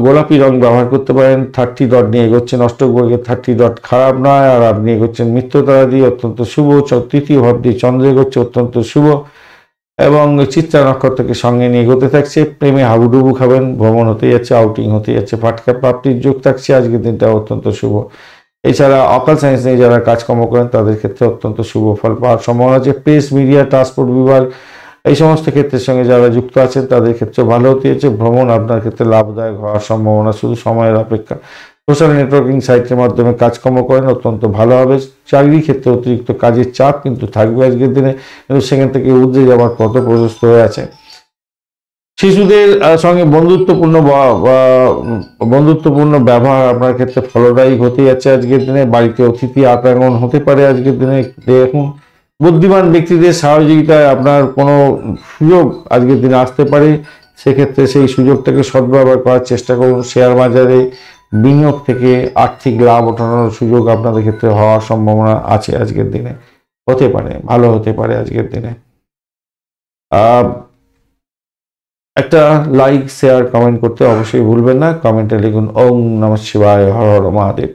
গোলাপি রং ব্যবহার করতে পারেন। 30 ডট নিয়ে এগোচ্ছেন, অষ্টক বর্গের 30 ডট খারাপ নয়। আর আপনি এগোচ্ছেন মিত্রতারা দিয়ে, অত্যন্ত শুভ। তৃতীয় ভাব দিয়ে চন্দ্র এগোচ্ছে, অত্যন্ত শুভ। এবং চিত্রা নক্ষত্রকে সঙ্গে নিয়ে এগোতে থাকছে। প্রেমে হাবুডুবু খাবেন, ভ্রমণ হতে যাচ্ছে, আউটিং হতে যাচ্ছে, ফাটকা প্রাপ্তির যোগ থাকছে, আজকের দিনটা অত্যন্ত শুভ। এছাড়া অকাল সায়েন্স নিয়ে যারা কাজকর্ম করেন তাদের ক্ষেত্রে অত্যন্ত শুভ ফল পাওয়ার সম্ভাবনা আছে। প্রেস, মিডিয়া, ট্রান্সপোর্ট বিভাগ, এই সমস্ত ক্ষেত্রের সঙ্গে যারা যুক্ত আছেন তাদের ক্ষেত্রে ভালো হতে যাচ্ছে। ভ্রমণ আপনার ক্ষেত্রে লাভদায়ক হওয়ার সম্ভাবনা, শুধু সময়ের অপেক্ষা। সোশ্যাল নেটওয়ার্কিং সাইটের মাধ্যমে কাজকর্ম করেন, অত্যন্ত ভালো হবে। চাকরির ক্ষেত্রে অতিরিক্ত কাজের চাপ কিন্তু থাকবে আজকের দিনে, কিন্তু সেখান থেকে উদ্রে যাওয়ার পথ প্রশস্ত হয়ে আছে। শিশুদের সঙ্গে বন্ধুত্বপূর্ণ ব্যবহার আপনার ক্ষেত্রে ফলদায়ী হতে যাচ্ছে আজকের দিনে। বাড়িতে অতিথি আপ্যায়ন হতে পারে আজকের দিনে, দেখুন। বুদ্ধিমান ব্যক্তিদের সহযোগিতায় আপনার কোনো সুযোগ আজকের দিনে আসতে পারে, সেক্ষেত্রে সেই সুযোগটাকে সদ্ব্যবহার করার চেষ্টা করুন। শেয়ার বাজারে বিনিয়োগ থেকে আর্থিক লাভ ওঠানোর সুযোগ আপনাদের ক্ষেত্রে হওয়ার সম্ভাবনা আছে আজকের দিনে, হতে পারে, ভালো হতে পারে আজকের দিনে। একটা লাইক, শেয়ার, কমেন্ট করতে অবশ্যই ভুলবেন না। কমেন্টে লিখুন ওম নমঃ শিবায়, হর হর মহাদেব,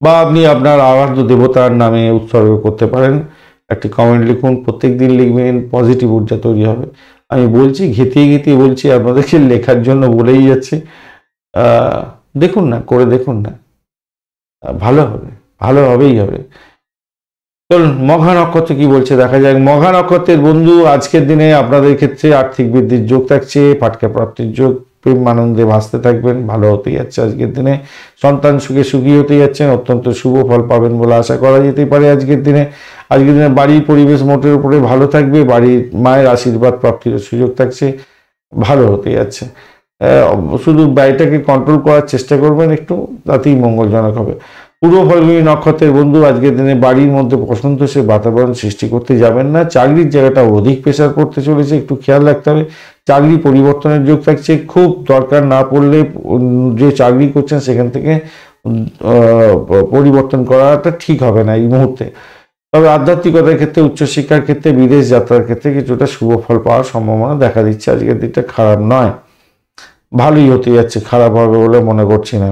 বা আপনি আপনার আরাধ্য দেবতার নামে উৎসর্গ করতে পারেন। একটি কমেন্ট লিখুন, প্রত্যেক দিন লিখবেন, পজিটিভ ঊর্জা তৈরি হবে। আমি বলছি, ঘেতিয়ে বলছি, আপনাদেরকে লেখার জন্য বলেই যাচ্ছি। দেখুন না, করে দেখুন না, ভালো হবেই হবে। চলুন মঘা নক্ষত্র কি বলছে দেখা যাক। মঘা নক্ষত্রের বন্ধু আজকের দিনে আপনাদের ক্ষেত্রে আর্থিক বৃদ্ধির যোগ থাকছে, ফাটকা প্রাপ্তির যোগ, প্রেম আনন্দে ভাসতে থাকবেন, ভালো হতে যাচ্ছে আজকের দিনে। সন্তান সুখে সুখী হতে যাচ্ছেন, অত্যন্ত শুভ ফল পাবেন বলে আশা করা যেতে পারে আজকের দিনে। আজকের দিনে বাড়ির পরিবেশ মোটের উপরে ভালো থাকবে, বাড়ির মায়ের আশীর্বাদ প্রাপ্তির সুযোগ থাকছে, ভালো হতে যাচ্ছে। শুধু ব্যয়টাকে কন্ট্রোল করার চেষ্টা করবেন একটু, তাতেই মঙ্গলজনক হবে। পূর্ব ফাল্গুনী নক্ষত্রের বন্ধু আজকের দিনে বাড়ির মধ্যে অসন্তোষের বাতাবরণ সৃষ্টি করতে যাবেন না। চাকরির জায়গাটা অধিক প্রেশার পড়তে চলেছে, একটু খেয়াল রাখতে হবে। চাকরি পরিবর্তনের যোগ থাকছে, খুব দরকার না পড়লে যে চাকরি করছেন সেখান থেকে পরিবর্তন করাটা ঠিক হবে না এই মুহূর্তে। তবে আধ্যাত্মিকতার ক্ষেত্রে, উচ্চশিক্ষার ক্ষেত্রে, বিদেশ যাত্রার ক্ষেত্রে কিছুটা শুভ ফল পাওয়ার সম্ভাবনা দেখা দিচ্ছে। আজকের দিনটা খারাপ নয়, ভালোই হতে যাচ্ছে, খারাপ হবে বলে মনে করছি না।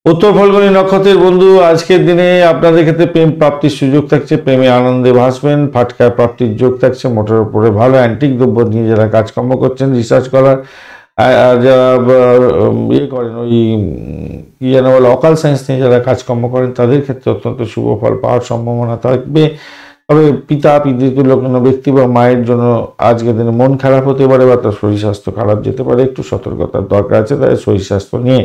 উত্তর ফাল্গুনী নক্ষত্রের বন্ধু আজকের দিনে আপনাদের ক্ষেত্রে প্রেম প্রাপ্তির সুযোগ থাকছে, প্রেমে আনন্দে ভাসবেন, ফাটকা প্রাপ্তির যোগ থাকছে, মোটের উপরে ভালো। অ্যান্টিক দ্রব্য নিয়ে যারা কাজকর্ম করছেন, রিসার্চ করার, যারা ইয়ে করেন ওই কি যেন বলে অকাল সায়েন্স নিয়ে যারা কাজকর্ম করেন তাদের ক্ষেত্রে অত্যন্ত শুভ ফল পাওয়ার সম্ভাবনা থাকবে। তবে পিতা পিতৃতুল্য কোনো ব্যক্তি বা মায়ের জন্য আজকের দিনে মন খারাপ হতে পারে বা তার শরীর স্বাস্থ্য খারাপ যেতে পারে, একটু সতর্কতার দরকার আছে তাদের শরীর স্বাস্থ্য নিয়ে।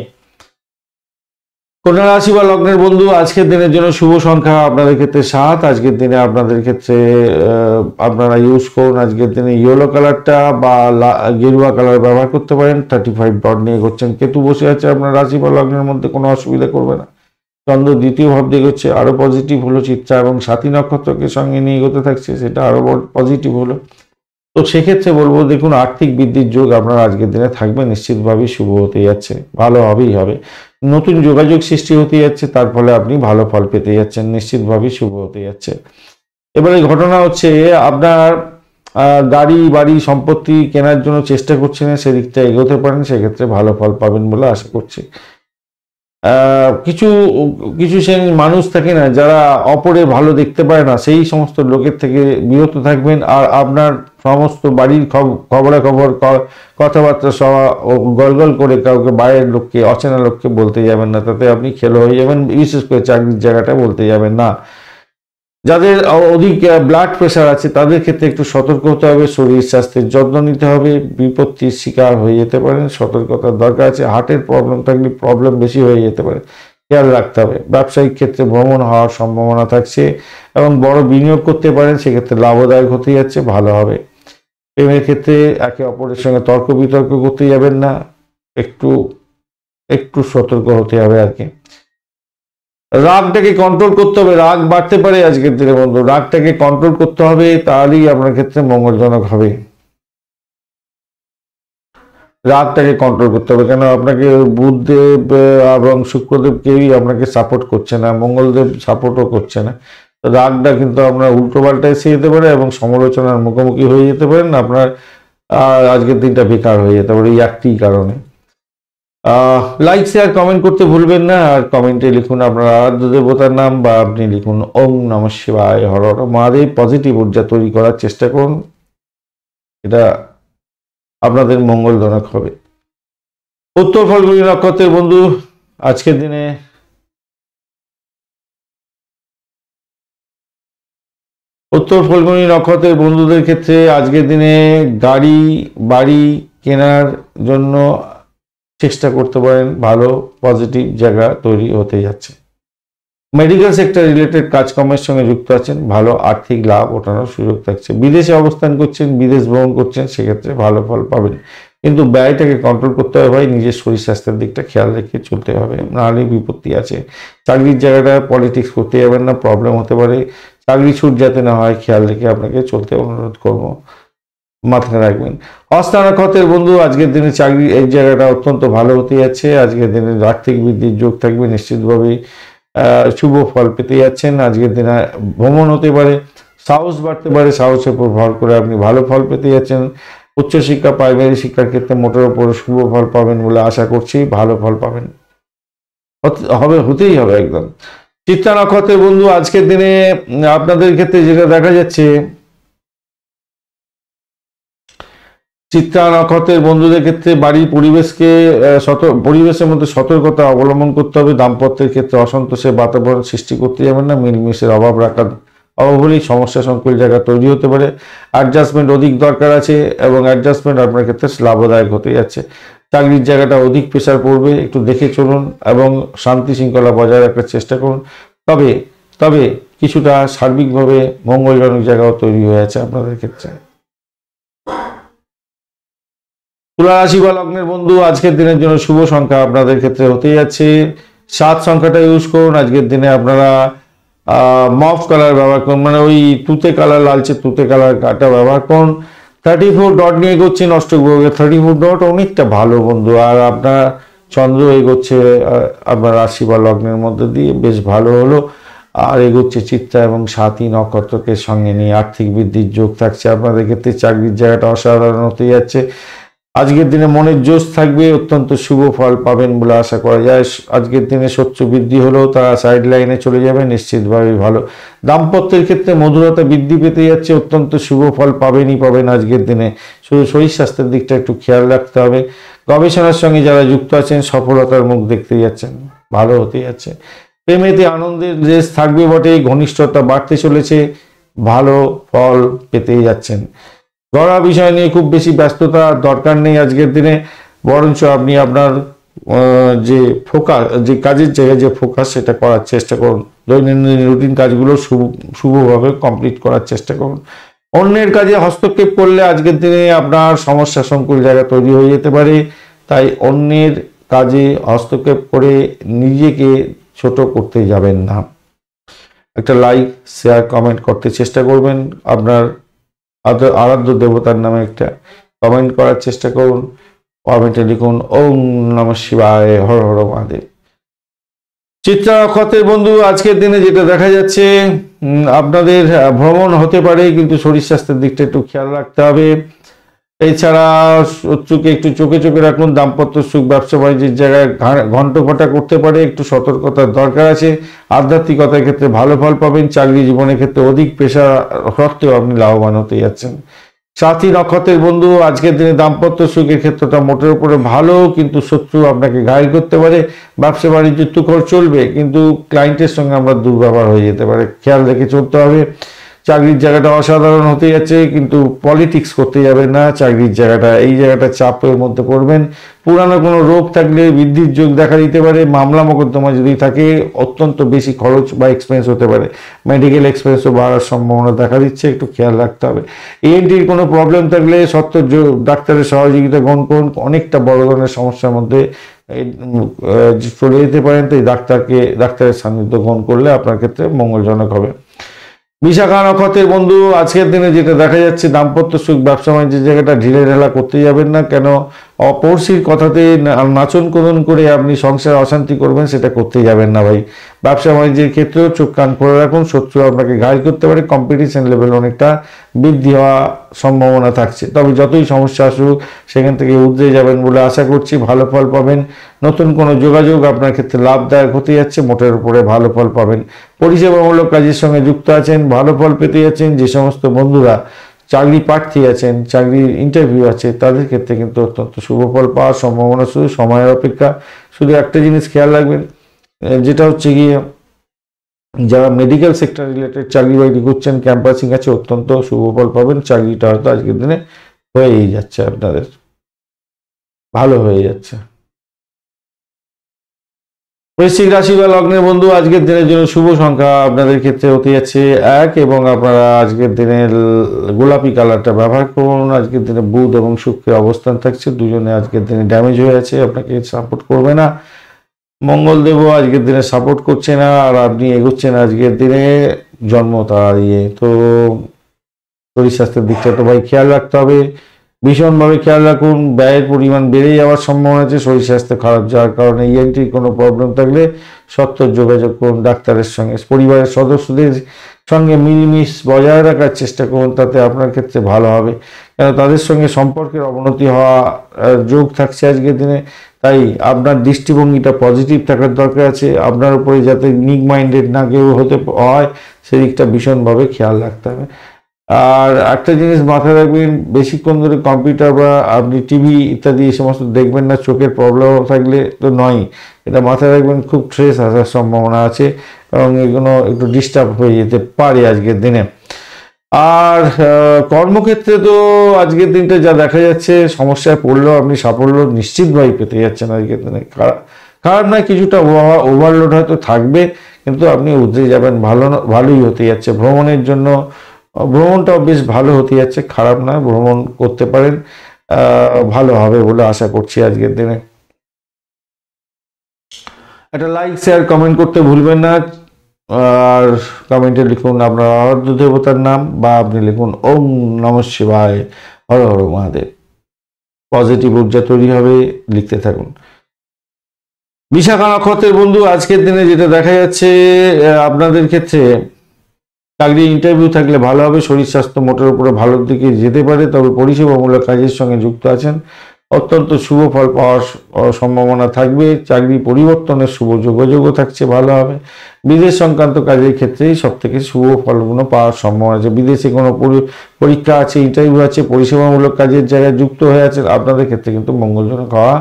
কন্যা রাশি বা লগ্নের বন্ধু আজকের দিনের জন্য শুভ সংখ্যা আপনাদের ক্ষেত্রে 7। আজকের দিনে আপনাদের ক্ষেত্রে আপনারা ইউজ করুন আজকের দিনে ইয়েলো কালারটা বা গেরুয়া কালার ব্যবহার করতে পারেন। 35 ডট নিয়ে করছেন, কেতু বসে আছে আপনার রাশি বা লগ্নের মধ্যে, কোনো অসুবিধা করবে না। চন্দ্র দ্বিতীয় ভাব দিয়ে হচ্ছে, আরো পজিটিভ হলো। চিত্রা এবং সাথী নক্ষত্রকে সঙ্গে নিয়ে এগোতে থাকছে, সেটা আরো পজিটিভ হলো। তো সেক্ষেত্রে বলবো দেখুন আর্থিক বৃদ্ধির যোগ আপনার আজকের দিনে থাকবে, নিশ্চিতভাবেই শুভ হতে যাচ্ছে, ভালো হবেই হবে। নতুন যোগাযোগ সৃষ্টি হতে যাচ্ছে, তার ফলে আপনি ভালো ফল পেতে যাচ্ছেন, নিশ্চিতভাবেই শুভ হতে যাচ্ছে। এবারে ঘটনা হচ্ছে আপনার গাড়ি বাড়ি সম্পত্তি কেনার জন্য চেষ্টা করছেন, সেদিকটা এগোতে পারেন, সেক্ষেত্রে ভালো ফল পাবেন বলে আশা করছি। কিছু কিছু শ্রেণীর মানুষ থাকে না যারা অপরে ভালো দেখতে পায় না, সেই সমস্ত লোকের থেকে বিরত থাকবেন। আর আপনার সমস্ত বাড়ির খবরাখবর কথাবার্তা সব গলগল করে কাউকে বাইরের লোককে অচেনা লোককে বলতে যাবেন না, তাতে আপনি খেলো হয়ে যাবেন। বিশেষ করে চাকরির জায়গাটা বলতে যাবেন না। যাদের অধিক ব্লাড প্রেশার আছে তাদের ক্ষেত্রে একটু সতর্ক হতে হবে, শরীর স্বাস্থ্যের যত্ন নিতে হবে, বিপত্তির শিকার হয়ে যেতে পারেন, সতর্কতার দরকার আছে। হার্টের প্রবলেম থাকলে প্রবলেম বেশি হয়ে যেতে পারে, খেয়াল রাখতে হবে। ব্যবসায়িক ক্ষেত্রে ভ্রমণ হওয়ার সম্ভাবনা থাকছে এবং বড় বিনিয়োগ করতে পারেন, সেক্ষেত্রে লাভদায়ক হতে যাচ্ছে, ভালো হবে। প্রেমের ক্ষেত্রে একে অপরের সঙ্গে তর্ক বিতর্ক করতে যাবেন না, একটু একটু সতর্ক হতে হবে আর কি। রাগটাকে কন্ট্রোল করতে হবে, রাগ বাড়তে পারে আজকের দিনে বন্ধু, রাগটাকে কন্ট্রোল করতে হবে, তাহলেই আপনার ক্ষেত্রে মঙ্গলজনক হবে। রাগটাকে কন্ট্রোল করতে হবে, কেন আপনাকে বুধদেব এবং শুক্রদেব কেউই আপনাকে সাপোর্ট করছে না, মঙ্গলদেব সাপোর্টও করছে না। রাগটা কিন্তু আপনার উল্টো পাল্টা এসে যেতে পারে এবং সমালোচনার মুখোমুখি হয়ে যেতে পারেন, আপনার আজকের দিনটা বেকার হয়ে যেতে পারে এই একটি কারণে। লাইক শেয়ার কমেন্ট করতে ভুলবেন না, আর কমেন্টে লিখুন আপনার আরাধ্য দেবতার নাম বা আপনি লিখুন ওম নমঃ শিবায়, হর হর মহাদেব। পজিটিভ ঊর্জা তৈরি করার চেষ্টা করুন, এটা আপনাদের মঙ্গলজনক হবে। উত্তর ফাল্গুনী নক্ষত্রের বন্ধু আজকের দিনে উত্তর ফাল্গুনী নক্ষত্রের বন্ধুদের ক্ষেত্রে আজকের দিনে গাড়ি বাড়ি কেনার জন্য চেষ্টা করতে পারেন, ভালো পজিটিভ জায়গা তৈরি হতে যাচ্ছে। মেডিকেল সেক্টর রিলেটেড কাজকর্মের সঙ্গে যুক্ত আছেন, ভালো আর্থিক লাভ ওঠানোর সুযোগ থাকছে। বিদেশে অবস্থান করছেন, বিদেশ ভ্রমণ করছেন, সেক্ষেত্রে ভালো ফল পাবেন, কিন্তু ব্যয়টাকে কন্ট্রোল করতে হবে ভাই, নিজের শরীর স্বাস্থ্যের দিকটা খেয়াল রেখে চলতে হবে, নাহলে বিপত্তি আছে। চাকরির জায়গাটা পলিটিক্স করতে যাবেন না, প্রবলেম হতে পারে। চাকরি ছুট যাতে না হয় খেয়াল রেখে আপনাকে চলতে অনুরোধ করবো, মাথায় রাখবেন। হস্তা নক্ষত্রের বন্ধু আজকের দিনে চাকরি এই জায়গাটা অত্যন্ত ভালো হতে যাচ্ছে, আজকের দিনে আর্থিক বৃদ্ধির যোগ থাকবে, নিশ্চিতভাবেই শুভ ফল পেতে যাচ্ছেন। আজকের দিনে ভ্রমণ হতে পারে, সাহস বাড়তে পারে, সাহসের উপর ভর করে আপনি ভালো ফল পেতে যাচ্ছেন। উচ্চশিক্ষা প্রাইমারি শিক্ষার ক্ষেত্রে মোটের উপর শুভ ফল পাবেন বলে আশা করছি, ভালো ফল পাবেন, হতেই হবে একদম। চিত্রা নক্ষত্রের বন্ধু আজকের দিনে আপনাদের ক্ষেত্রে যেটা দেখা যাচ্ছে, চিত্রা নক্ষত্রের বন্ধুদের ক্ষেত্রে বাড়ির পরিবেশকে পরিবেশের মধ্যে সতর্কতা অবলম্বন করতে হবে। দাম্পত্যের ক্ষেত্রে অসন্তোষের বাতাবরণ সৃষ্টি করতে যাবেন না। মিলমিশের অভাব হলেই সমস্যা সংকুল জায়গা তৈরি হতে পারে। অ্যাডজাস্টমেন্ট অধিক দরকার আছে এবং অ্যাডজাস্টমেন্ট আপনার ক্ষেত্রে লাভদায়ক হতে যাচ্ছে। চাকরির জায়গাটা অধিক প্রেশার পড়বে, একটু দেখে চলুন এবং শান্তি শৃঙ্খলা বজায় রাখার চেষ্টা করুন। তবে তবে কিছুটা সার্বিকভাবে মঙ্গলজনক জায়গাও তৈরি হয়ে আছে আপনাদের ক্ষেত্রে। তুলা রাশি বা লগ্নের বন্ধু, আজকের দিনের জন্য শুভ সংখ্যা আপনাদের ক্ষেত্রে হতে যাচ্ছে 7 সংখ্যাটা ইউজ করুন। আজকের দিনে আপনারা মফ কালার ব্যবহার করুন, মানে ওই তুতে কালার, লালচে তুতে কালার কাটা ব্যবহার করুন। 34 ডট নিয়ে এগোচ্ছেন অষ্টক গ্রহের 34 ডট অনেকটা ভালো বন্ধু। আর আপনার চন্দ্র এগোচ্ছে আপনার রাশি বা লগ্নের মধ্যে দিয়ে, বেশ ভালো হলো। আর এগোচ্ছে চিত্রা এবং সাথী নক্ষত্রকে সঙ্গে নিয়ে আর্থিক বৃদ্ধির যোগ থাকছে আপনাদের ক্ষেত্রে। চাকরির জায়গাটা অসাধারণ হতে যাচ্ছে। আজকের দিনে মনের জোশ থাকবে, অত্যন্ত শুভ ফল পাবেন বলে আশা করা যায়। আজকের দিনে শত্রু বৃদ্ধি হলেও তারা সাইড লাইনে চলে যাবে, নিশ্চিতভাবে ভালো। দাম্পত্যের ক্ষেত্রে মধুরতা বৃদ্ধি পেতে যাচ্ছে, অত্যন্ত শুভ ফল পাবেন আজকের দিনে। শুধু শরীর স্বাস্থ্যের দিকটা একটু খেয়াল রাখতে হবে। গবেষণার সঙ্গে যারা যুক্ত আছেন সফলতার মুখ দেখতে যাচ্ছেন, ভালো হতে যাচ্ছে। প্রেমেতে আনন্দের রেশ থাকবে বটে, ঘনিষ্ঠতা বাড়তে চলেছে, ভালো ফল পেতেই যাচ্ছেন। গড়া বিষয় নিয়ে খুব বেশি ব্যস্ততা দরকার নেই আজকের দিনে, বরঞ্চ আপনি আপনার যে কাজের জায়গায় যে ফোকাস সেটা করার চেষ্টা করুন। দৈনন্দিন রুটিন কাজগুলো শুভভাবে কমপ্লিট করার চেষ্টা করুন। অন্যের কাজে হস্তক্ষেপ করলে আজকের দিনে আপনার সমস্যা সংকুল জায়গা তৈরি হয়ে যেতে পারে। তাই অন্যের কাজে হস্তক্ষেপ করে নিজেকে ছোট করতে যাবেন না। একটা লাইক, শেয়ার, কমেন্ট করতে চেষ্টা করবেন। আপনার আরাধ্য দেবতার নামে একটা কমেন্ট করার চেষ্টা করুন। কমেন্টে লিখুন ওম নমঃ শিবায়, হর হর মহাদেব। চিত্রা নক্ষত্রের বন্ধু, আজকের দিনে যেটা দেখা যাচ্ছে আপনাদের ভ্রমণ হতে পারে, কিন্তু শরীর স্বাস্থ্যের দিকটা একটু খেয়াল রাখতে হবে। এছাড়া শত্রুকে একটু চোখে চোখে রাখুন। দাম্পত্য সুখ, ব্যবসা বাণিজ্যের জায়গায় ঘণ্টঘটা করতে পারে, একটু সতর্কতার দরকার আছে। আধ্যাত্মিকতার ক্ষেত্রে ভালো ফল পাবেন। চাকরি জীবনের ক্ষেত্রে অধিক পেশা সত্ত্বেও আপনি লাভবান হতে যাচ্ছেন। সাথী নক্ষত্রের বন্ধু, আজকের দিনে দাম্পত্য সুখের ক্ষেত্রটা মোটের উপরে ভালো, কিন্তু শত্রু আপনাকে ঘায়েল করতে পারে। ব্যবসা বাণিজ্য তুখর চলবে, কিন্তু ক্লায়েন্টের সঙ্গে আমরা দুর্ব্যবহার হয়ে যেতে পারে, খেয়াল রেখে চলতে হবে। চাকরির জায়গাটা অসাধারণ হতে যাচ্ছে, কিন্তু পলিটিক্স করতে যাবেন না। চাকরির জায়গাটা এই জায়গাটা চাপের মধ্যে পড়বেন। পুরানো কোনো রোগ থাকলে বৃদ্ধির যোগ দেখা দিতে পারে। মামলা মোকদ্দমা যদি থাকে অত্যন্ত বেশি খরচ বা এক্সপেন্স হতে পারে। মেডিকেল এক্সপেন্সও বাড়ার সম্ভাবনা দেখা দিচ্ছে, একটু খেয়াল রাখতে হবে। ENTর কোনো প্রবলেম থাকলে সত্ত্বর ডাক্তারের সহযোগিতা গ্রহণ করুন। অনেকটা বড় ধরনের সমস্যার মধ্যে চলে যেতে পারেন, তাই ডাক্তারের সান্নিধ্য গ্রহণ করলে আপনার ক্ষেত্রে মঙ্গলজনক হবে। বিশাখা নক্ষত্রের বন্ধু, আজকের দিনে যেটা দেখা যাচ্ছে দাম্পত্য সুখ, ব্যবসা বাণিজ্যের জায়গাটা ঢিলে ঢালা করতে যাবেন না। কেন অপরসির কথাতে নাচন কোদন করে আপনি সংসার অশান্তি করবেন, সেটা করতে যাবেন না ভাই। ব্যবসা বাণিজ্যের ক্ষেত্রেও চোখ কান করে রাখুন, শত্রু আপনাকে ঘায়েল করতে পারে। কম্পিটিশন লেভেল অনেকটা বৃদ্ধি হওয়া সম্ভাবনা থাকছে। তবে যতই সমস্যা আসুক সেখান থেকে উতরে যাবেন বলে আশা করছি, ভালো ফল পাবেন। নতুন কোনো যোগাযোগ আপনার ক্ষেত্রে লাভদায়ক হতে যাচ্ছে, মোটের উপরে ভালো ফল পাবেন। পরিষেবামূলক কাজের সঙ্গে যুক্ত আছেন, ভালো ফল পেতে যাচ্ছেন। যে সমস্ত বন্ধুরা চাকরি প্রার্থী আছেন, চাকরির ইন্টারভিউ আছে, তাদের ক্ষেত্রে কিন্তু অত্যন্ত শুভ ফল পাওয়ার সম্ভাবনা, শুধু সময়ের অপেক্ষা। শুধু একটা জিনিস খেয়াল রাখবেন, যেটা হচ্ছে গিয়ে যারা মেডিকেল সেক্টর রিলেটেড চাকরি বাকরি করছেন, ক্যাম্পাসিং আছে, অত্যন্ত শুভ ফল পাবেন। চাকরিটা হয়তো আজকের দিনে হয়েই যাচ্ছে, আপনাদের ভালো হয়ে যাচ্ছে। বৃশ্চিক রাশি বা লগ্নের বন্ধু, আজকের দিনের জন্য শুভ সংখ্যা আপনাদের ক্ষেত্রে হতে যাচ্ছে 1, এবং আপনারা আজকের দিনে গোলাপি কালারটা ব্যবহার করুন। আজকের দিনে বুধ এবং শুক্রের অবস্থান থাকছে, দুজনে আজকের দিনে ড্যামেজ হয়ে আছে, আপনাকে সাপোর্ট করবে না। মঙ্গলদেবও আজকের দিনে সাপোর্ট করছে না, আর আপনি এগোচ্ছেন আজকের দিনে জন্ম তারা দিয়ে। তো শরীর স্বাস্থ্যের দিকটা তো ভাই খেয়াল রাখতে হবে, ভীষণভাবে খেয়াল রাখুন। ব্যয়ের পরিমাণ বেড়ে যাওয়ার সম্ভাবনা আছে শরীর স্বাস্থ্য খারাপ যাওয়ার কারণে। ENTর কোনো প্রবলেম থাকলে সত্ত্বর যোগাযোগ করুন ডাক্তারের সঙ্গে। পরিবারের সদস্যদের সঙ্গে মিলমিশ বজায় রাখার চেষ্টা করুন, তাতে আপনার ক্ষেত্রে ভালো হবে। কেন তাদের সঙ্গে সম্পর্কের অবনতি হওয়া যোগ থাকছে আজকের দিনে। তাই আপনার দৃষ্টিভঙ্গিটা পজিটিভ থাকার দরকার আছে। আপনার উপরে যাতে নিক মাইন্ডেড না কেউ হতে হয়, সেদিকটা ভীষণভাবে খেয়াল রাখতে হবে। আর একটা জিনিস মাথায় রাখবেন, বেশিক্ষণ ধরে কম্পিউটার বা আপনি টিভি ইত্যাদি এই সমস্ত দেখবেন না, চোখের প্রবলেম থাকলে তো নয়, এটা মাথায় রাখবেন, খুব স্ট্রেস আসার সম্ভাবনা আছে এবং এগুলো একটু ডিস্টার্ব হয়ে যেতে পারে আজকের দিনে। আর কর্মক্ষেত্রে তো আজকের দিনটা যা দেখা যাচ্ছে, সমস্যায় পড়লেও আপনি সাফল্য নিশ্চিতভাবে পেতে যাচ্ছেন আজকের দিনে। খারাপ না, কিছুটা ওভারলোড হয়তো থাকবে, কিন্তু আপনি উতরে যাবেন, ভালোই হতে যাচ্ছে। ভ্রমণের জন্য ভ্রমণটাও বেশ ভালো হতে যাচ্ছে, খারাপ না, ভ্রমণ করতে পারেন, ভালো হবে বলে আশা করছি আজকের দিনে। একটা লাইক শেয়ার কমেন্ট করতে ভুলবেন না, আর কমেন্টে লিখুন আপনার আরাধ্য দেবতার নাম, বা আপনি লিখুন ওম নমঃ শিবায়, হর হর মহাদেব। পজিটিভ ঊর্জা তৈরি হবে, লিখতে থাকুন। বিশাখা নক্ষত্রের বন্ধু, আজকের দিনে যেটা দেখা যাচ্ছে আপনাদের ক্ষেত্রে, চাকরি ইন্টারভিউ থাকলে ভালো হবে, শরীর স্বাস্থ্য মোটের উপরে ভালোর দিকে যেতে পারে, তবে পরিষেবামূলক কাজের সঙ্গে যুক্ত আছেন, অত্যন্ত শুভ ফল পাওয়ার সম্ভাবনা থাকবে। চাকরি পরিবর্তনের শুভ যোগাযোগও থাকছে, ভালো হবে। বিদেশ সংক্রান্ত কাজের ক্ষেত্রেই সব থেকে শুভ ফলগুলো পাওয়ার সম্ভাবনা আছে। বিদেশে কোনো পরীক্ষা আছে, ইন্টারভিউ আছে, পরিষেবামূলক কাজের জায়গায় যুক্ত হয়ে আছেন, আপনাদের ক্ষেত্রে কিন্তু মঙ্গলজনক হওয়া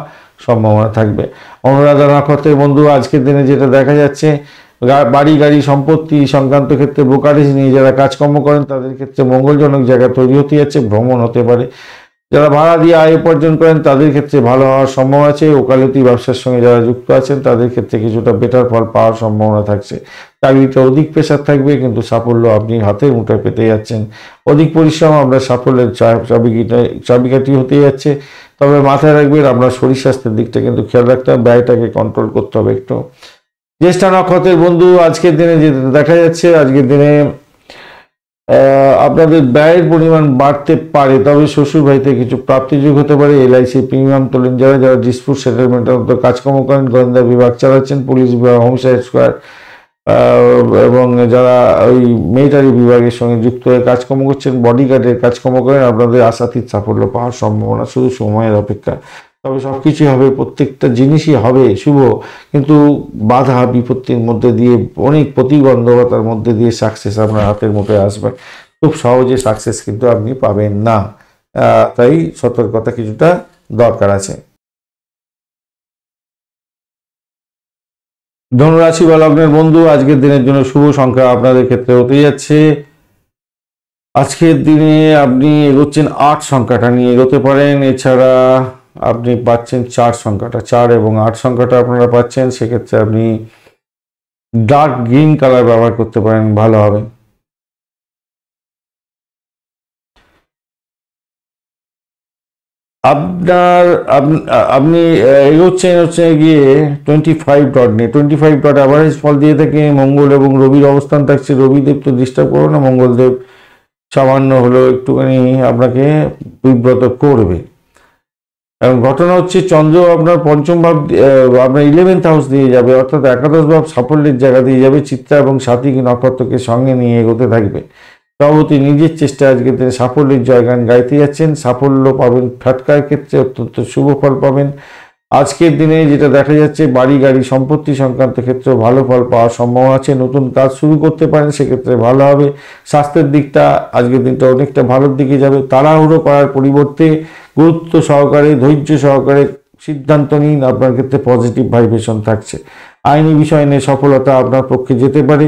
সম্ভাবনা থাকবে। অনুরাধা নক্ষত্রের বন্ধু, আজকের দিনে যেটা দেখা যাচ্ছে, বাড়ি গাড়ি সম্পত্তি সংক্রান্ত ক্ষেত্রে ব্রোকারেজ নিয়ে যারা কাজকর্ম করেন তাদের ক্ষেত্রে মঙ্গলজনক জায়গা তৈরি হতে যাচ্ছে, ভ্রমণ হতে পারে। যারা ভাড়া দিয়ে আয় উপার্জন করেন তাদের ক্ষেত্রে ভালো হওয়ার সম্ভাবনা আছে। ওকালতি ব্যবসার সঙ্গে যারা যুক্ত আছেন তাদের ক্ষেত্রে কিছুটা বেটার ফল পাওয়ার সম্ভাবনা থাকছে। চাকরিতে অধিক প্রেশার থাকবে, কিন্তু সাফল্য আপনি হাতের মুঠোয় পেতে যাচ্ছেন। অধিক পরিশ্রম আপনার সাফল্যের চাবিকাঠি হতে যাচ্ছে। তবে মাথায় রাখবেন, আপনার শরীর স্বাস্থ্যের দিকটা কিন্তু খেয়াল রাখতে হবে, ব্যয়টাকে কন্ট্রোল করতে হবে একটু। জ্যেষ্ঠা নক্ষত্রের বন্ধু, আজকের দিনে যেটা দেখা যাচ্ছে, আজকের দিনে আপনাদের ব্যয়ের পরিমাণ বাড়তে পারে, তবে শ্বশুর বাড়িতে কিছু প্রাপ্তিযোগ হতে পারে। এলআইসি প্রিমিয়াম তোলেন যারা ডিসপুট সেটেলমেন্টের মতো কাজকর্ম করেন, গোয়েন্দা বিভাগ চালাচ্ছেন, পুলিশ বিভাগ, হোমসাইড স্কোয়ার এবং যারা ওই মিলিটারি বিভাগের সঙ্গে যুক্ত হয়ে কাজকর্ম করছেন, বডিগার্ডের কাজকর্ম করেন, আপনাদের আশাতীত সাফল্য পাওয়ার সম্ভাবনা, শুধু সময়ের অপেক্ষা। তবে সব কিছুই হবে, প্রত্যেকটা জিনিসই হবে শুভ, কিন্তু বাধা বিপত্তির মধ্যে দিয়ে, অনেক প্রতিবন্ধকতার মধ্যে দিয়ে সাকসেস আপনার হাতের মুঠোয় আসবে। খুব সহজে সাকসেস কিন্তু আপনি পাবেন না, তাই সতর্কতা কিছুটা দরকার আছে। ধনুরাশি বা লগ্নের বন্ধু, আজকের দিনের জন্য শুভ সংখ্যা আপনাদের ক্ষেত্রে হতে যাচ্ছে, আজকের দিনে আপনি এগোচ্ছেন 8 সংখ্যাটা নিয়ে এগোতে পারেন। এছাড়া আপনি পাচ্ছেন 4 সংখ্যাটা, 4 এবং 8 সংখ্যাটা আপনারা পাচ্ছেন, সেক্ষেত্রে আপনি ডার্ক গ্রিন কালার ব্যবহার করতে পারেন, ভালো হবে। আপনার আপনি এগোচ্ছেন হচ্ছে গিয়ে 25 ডট নিয়ে। 25 ডট অ্যাভারেজ ফল দিয়ে থাকে। মঙ্গল এবং রবির অবস্থান থাকছে, রবিদেব তো ডিস্টার্ব করবে না, মঙ্গলদেব সামান্য হলেও একটুখানি আপনাকে বিব্রত করবে। এবং ঘটনা হচ্ছে, চন্দ্র আপনার পঞ্চম ভাব, আপনার 11th হাউস দিয়ে যাবে, অর্থাৎ একাদশ ভাব সাফল্যের জায়গা দিয়ে যাবে। চিত্রা এবং সাথী নক্ষত্রকে সঙ্গে নিয়ে এগোতে থাকবে। সভাপতি নিজের চেষ্টায় আজকে তিনি সাফল্যের জয়গান গাইতে যাচ্ছেন, সাফল্য পাবেন। ফাটকার ক্ষেত্রে অত্যন্ত শুভ ফল পাবেন। আজকের দিনে যেটা দেখা যাচ্ছে, বাড়ি গাড়ি সম্পত্তি সংক্রান্ত ক্ষেত্রে ভালো ফল পাওয়ার সম্ভাবনা আছে। নতুন কাজ শুরু করতে পারেন, সেক্ষেত্রে ভালো হবে। স্বাস্থ্যের দিকটা আজকের দিনটা অনেকটা ভালোর দিকে যাবে। তাড়াহুড়ো করার পরিবর্তে গুরুত্ব সহকারে, ধৈর্য সহকারে সিদ্ধান্ত নিন, আপনার ক্ষেত্রে পজিটিভ ভাইব্রেশন থাকছে। আইনি বিষয় নিয়ে সফলতা আপনার পক্ষে যেতে পারে।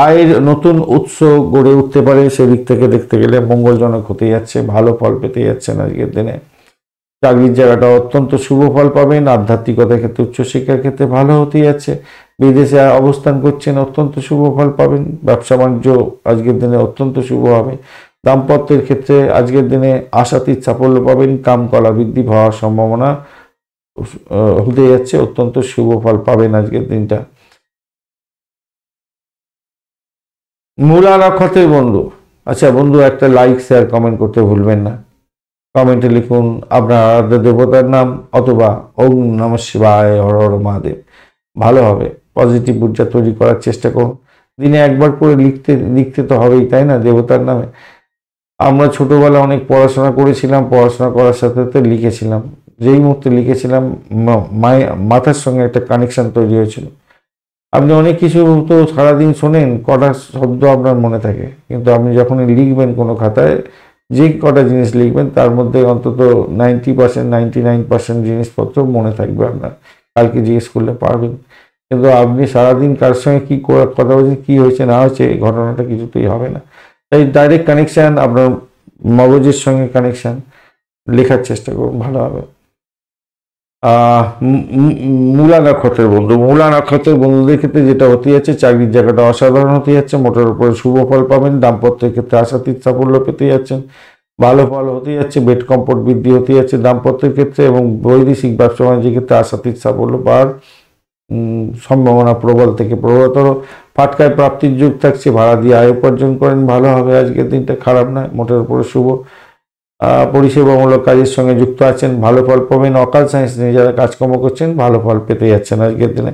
আয়ের নতুন উৎস গড়ে উঠতে পারে, সেদিক থেকে দেখতে গেলে মঙ্গলজনক হতে যাচ্ছে, ভালো ফল পেতে যাচ্ছেন আজকের দিনে। চাকরির জায়গাটা অত্যন্ত শুভ ফল পাবেন। আধ্যাত্মিকতার ক্ষেত্রে, উচ্চশিক্ষার ক্ষেত্রে ভালো হতে যাচ্ছে। বিদেশে অবস্থান করছেন, অত্যন্ত শুভ ফল পাবেন। ব্যবসা বাণিজ্য আজকের দিনে অত্যন্ত শুভ হবে। দাম্পত্যের ক্ষেত্রে আজকের দিনে আশাতীত সাফল্য পাবেন। কামকলা বৃদ্ধি হওয়ার সম্ভাবনা হতে যাচ্ছে, অত্যন্ত শুভ ফল পাবেন আজকের দিনটা। মূলা নক্ষত্রের বন্ধু, আচ্ছা বন্ধু, একটা লাইক শেয়ার কমেন্ট করতে ভুলবেন না। কমেন্টে লিখুন আপনার আরাধ্য দেবতার নাম, অথবা ওম নমঃ শিবায়, হর হর মহাদেব, ভালো হবে। পজিটিভ ঊর্জা তৈরি করার চেষ্টা করুন। দিনে একবার করে লিখতে তো হবেই, তাই না, দেবতার নামে। আমরা ছোটবেলা অনেক পড়াশোনা করেছিলাম, পড়াশোনা করার সাথে সাথে লিখেছিলাম। যেই মুহূর্তে লিখেছিলাম, মাথার সঙ্গে একটা কানেকশন তৈরি হয়েছিল। আপনি অনেক কিছু তো সারাদিন শোনেন, কটা শব্দ আপনার মনে থাকে, কিন্তু আপনি যখন লিখবেন কোনো খাতায়, যে কটা জিনিস লিখবেন তার মধ্যে অন্তত 90%, 99% জিনিসপত্র মনে থাকবে আপনার, কালকে জিজ্ঞেস করলে পারবেন। কিন্তু আপনি সারাদিন কার সঙ্গে কী কথা বলছেন, কী হয়েছে না হয়েছে, এই ঘটনাটা কিছুতেই হবে না। তাই ডাইরেক্ট কানেকশান, আপনার মগজের সঙ্গে কানেকশান, লেখার চেষ্টা করুন, ভালো হবে। মূলা নক্ষত্রের বন্ধু, মূলা নক্ষত্রের বন্ধুদের ক্ষেত্রে যেটা হতে যাচ্ছে, চাকরির জায়গাটা অসাধারণ হতে যাচ্ছে, মোটের উপরে শুভ ফল পাবেন, দাম্পত্যের ক্ষেত্রে আশাতীত সাফল্য পেতে যাচ্ছেন, ভালো ফল হতে যাচ্ছে, বেড কমফোর্ট বৃদ্ধি হতে যাচ্ছে দাম্পত্যের ক্ষেত্রে, এবং বৈদেশিক ব্যবসা বাণিজ্যের ক্ষেত্রে আশাতীত সাফল্য পাওয়ার সম্ভাবনা প্রবল থেকে প্রবলতর। ফাটকায় প্রাপ্তির যুগ থাকছে, ভাড়া দিয়ে আয় উপার্জন করেন, ভালো হবে আজকের দিনটা, খারাপ নয়, মোটের উপরে শুভ। পরিষেবামূলক কাজের সঙ্গে যুক্ত আছেন, ভালো ফল পাবেন। অকাল সায়েন্স নিয়ে যারা কাজকর্ম করছেন, ভালো ফল পেতে যাচ্ছেন আজকের দিনে।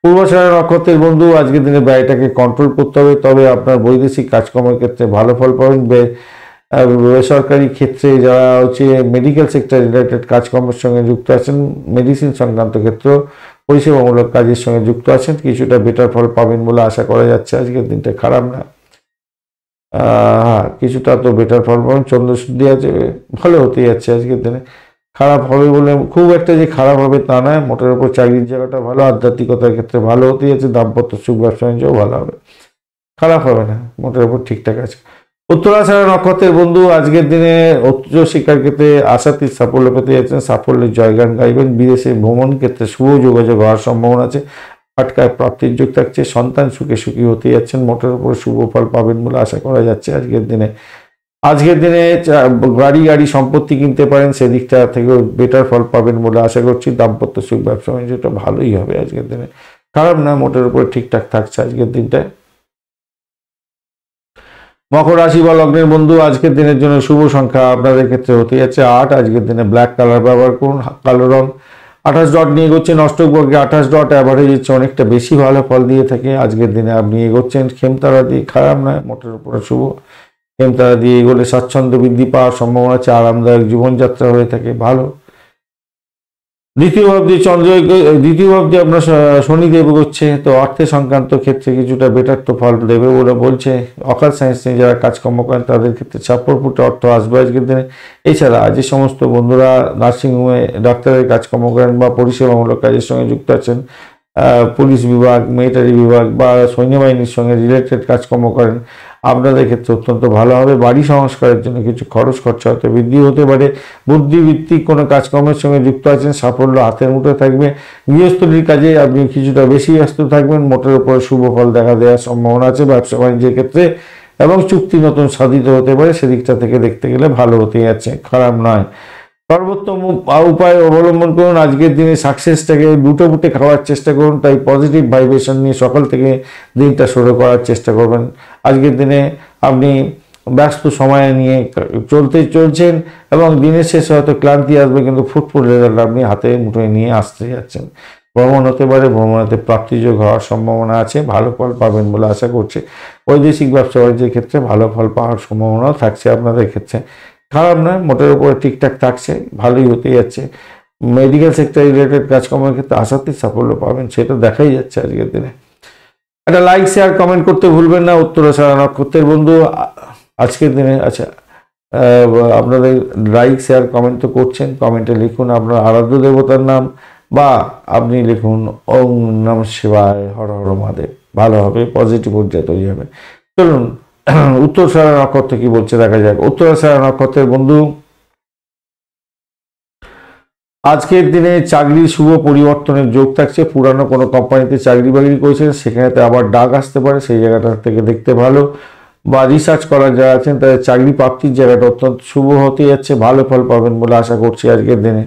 পূর্বাষাঢ়া নক্ষত্রের বন্ধু, আজকের দিনে ব্যয়টাকে কন্ট্রোল করতে হবে, তবে আপনার বৈদেশিক কাজকর্মের ক্ষেত্রে ভালো ফল পাবেন। বেসরকারি ক্ষেত্রে যারা হচ্ছে মেডিকেল সেক্টর রিলেটেড কাজকর্মের সঙ্গে যুক্ত আছেন, মেডিসিন সংক্রান্ত ক্ষেত্র, পরিষেবামূলক কাজের সঙ্গে যুক্ত আছেন, কিছুটা বেটার ফল পাবেন বলে আশা করা যাচ্ছে। আজকের দিনটা খারাপ না, কিছুটা তো বেটার ফল পাবেন। চন্দ্রশুদ্ধি আছে, ভালো হতে যাচ্ছে আজকের দিনে। খারাপ হবে বলে খুব একটা যে খারাপ হবে তা নয়, মোটের উপর চাকরির জায়গাটা ভালো, আধ্যাত্মিকতার ক্ষেত্রে ভালো হতে যাচ্ছে, দাম্পত্য সুখ ব্যবসা বাণিজ্যও ভালো হবে, খারাপ হবে না, মোটের উপর ঠিকঠাক আছে। উত্তরাষাঢ়া নক্ষত্রের বন্ধু, আজকের দিনে উচ্চ শিক্ষার ক্ষেত্রে আশাতীত সাফল্য পেতে যাচ্ছেন, সাফল্যের জয়গান গাইবেন। বিদেশে ভ্রমণ ক্ষেত্রে শুভ যোগাযোগ হওয়ার সম্ভাবনা আছে, ফাটকায় প্রাপ্তির যোগ থাকছে, সন্তান সুখে সুখী হতে যাচ্ছেন, মোটের উপর শুভ ফল পাবেন বলে আশা করা যাচ্ছে আজকের দিনে। আজকের দিনে গাড়ি সম্পত্তি কিনতে পারেন, সেদিকটা থেকেও বেটার ফল পাবেন বলে আশা করছি। দাম্পত্য সুখ ব্যবসা বাণিজ্যটা ভালোই হবে আজকের দিনে, খারাপ না, মোটের উপরে ঠিকঠাক থাকছে আজকের দিনটায়। মকর রাশি বা লগ্নের বন্ধু, আজকের দিনের জন্য শুভ সংখ্যা আপনাদের ক্ষেত্রে হতে যাচ্ছে 8। আজকের দিনে ব্ল্যাক কালার ব্যবহার করুন, কালো রং। 28 ডট নিয়ে এগোচ্ছেন, অষ্টকবর্গে 28 ডট অ্যাভারেজ হচ্ছে অনেকটা বেশি ভালো ফল দিয়ে থাকে। আজকের দিনে আপনি এগোচ্ছেন খেমতারা দিয়ে, খারাপ নয়, মোটের উপরে শুভ। খেমতারা দিয়ে এগোলে স্বাচ্ছন্দ্য বৃদ্ধি পাওয়ার সম্ভাবনা আছে, আরামদায়ক জীবনযাত্রা হয়ে থাকে, ভালো। দ্বিতীয় ভাব দিয়ে আপনার শনিদেব এগোচ্ছে, তো অর্থের সংক্রান্ত ক্ষেত্রে কিছুটা বেটার তো ফল দেবে বলে বলছে। অকাল সায়েন্স নিয়ে যারা কাজকর্ম করেন তাদের ক্ষেত্রে ছাপ্পরপুটে অর্থ আসবে আজকের দিনে। এছাড়া যে সমস্ত বন্ধুরা নার্সিংহোমে ডাক্তারের কাজকর্ম করেন বা পরিষেবামূলক কাজের সঙ্গে যুক্ত আছেন, পুলিশ বিভাগ, মিলিটারি বিভাগ বা সৈন্যবাহিনীর সঙ্গে রিলেটেড কাজকর্ম করেন, আপনাদের ক্ষেত্রে অত্যন্ত ভালো হবে। বাড়ি সংস্কারের জন্য কিছু খরচ খরচা হতে বৃদ্ধি হতে পারে। বুদ্ধিভিত্তিক কোনো কাজকর্মের সঙ্গে যুক্ত আছেন, সাফল্য হাতের মুঠে থাকবে। গৃহস্থলীর কাজে আপনি কিছুটা বেশি ব্যস্ত থাকবেন, মোটের উপরে শুভ ফল দেখা দেওয়ার সম্ভাবনা আছে ব্যবসা বাণিজ্যের ক্ষেত্রে, এবং চুক্তি নতুন সাধিত হতে পারে, সেদিকটা থেকে দেখতে গেলে ভালো হতে যাচ্ছে, খারাপ নয়। সর্বোত্তম উপায় অবলম্বন করুন, আজকের দিনে সাকসেসটাকে দুটো বুটে খাওয়ার চেষ্টা করুন, তাই পজিটিভ ভাইব্রেশন নিয়ে সকাল থেকে দিনটা শুরু করার চেষ্টা করবেন। আজকের দিনে আপনি ব্যস্ত সময় নিয়ে চলছেন, এবং দিনের শেষে হয়তো ক্লান্তি আসবে, কিন্তু ফুটফুট রেজাল্ট আপনি হাতে মুঠোয় নিয়ে আসতে যাচ্ছেন। ভ্রমণ হতে পারে, ভ্রমণেতে প্রাপ্তিযোগ হওয়ার সম্ভাবনা আছে, ভালো ফল পাবেন বলে আশা করছি। বৈদেশিক ব্যবসা বাণিজ্যের ক্ষেত্রে ভালো ফল পাওয়ার সম্ভাবনাও থাকছে আপনাদের ক্ষেত্রে, খারাপ নয়, মোটের উপরে ঠিকঠাক থাকছে, ভালোই হতে যাচ্ছে। মেডিকেল সেক্টর রিলেটেড কাজকর্মের ক্ষেত্রে আশাতীত সাফল্য পাবেন, সেটা দেখাই যাচ্ছে আজকের দিনে। একটা লাইক শেয়ার কমেন্ট করতে ভুলবেন না উত্তরাষাঢ়া নক্ষত্রের বন্ধু আজকের দিনে। আচ্ছা, আপনাদের লাইক শেয়ার কমেন্ট তো করছেন, কমেন্টে লিখুন আপনার আরাধ্য দেবতার নাম, বা আপনি লিখুন ওম নমঃ শিবায়, হর হর মহাদেব, ভালো হবে, পজিটিভ ঊর্জা তৈরি হবে। চলুন উত্তরাষাঢ়া নক্ষত্র কি বলছে দেখা যাক। উত্তরাষাঢ়া নক্ষত্রের বন্ধু, আজকের দিনে চাকরির শুভ পরিবর্তনের যোগ থাকছে। পুরানো কোনো কোম্পানিতে চাকরি বাকরি করেছেন, সেখানেতে আবার ডাক আসতে পারে, সেই জায়গাটা থেকে দেখতে ভালো। বা রিসার্চ করার যারা আছেন তাদের চাকরি প্রাপ্তির জায়গাটা অত্যন্ত শুভ হতে যাচ্ছে, ভালো ফল পাবেন বলে আশা করছি আজকের দিনে,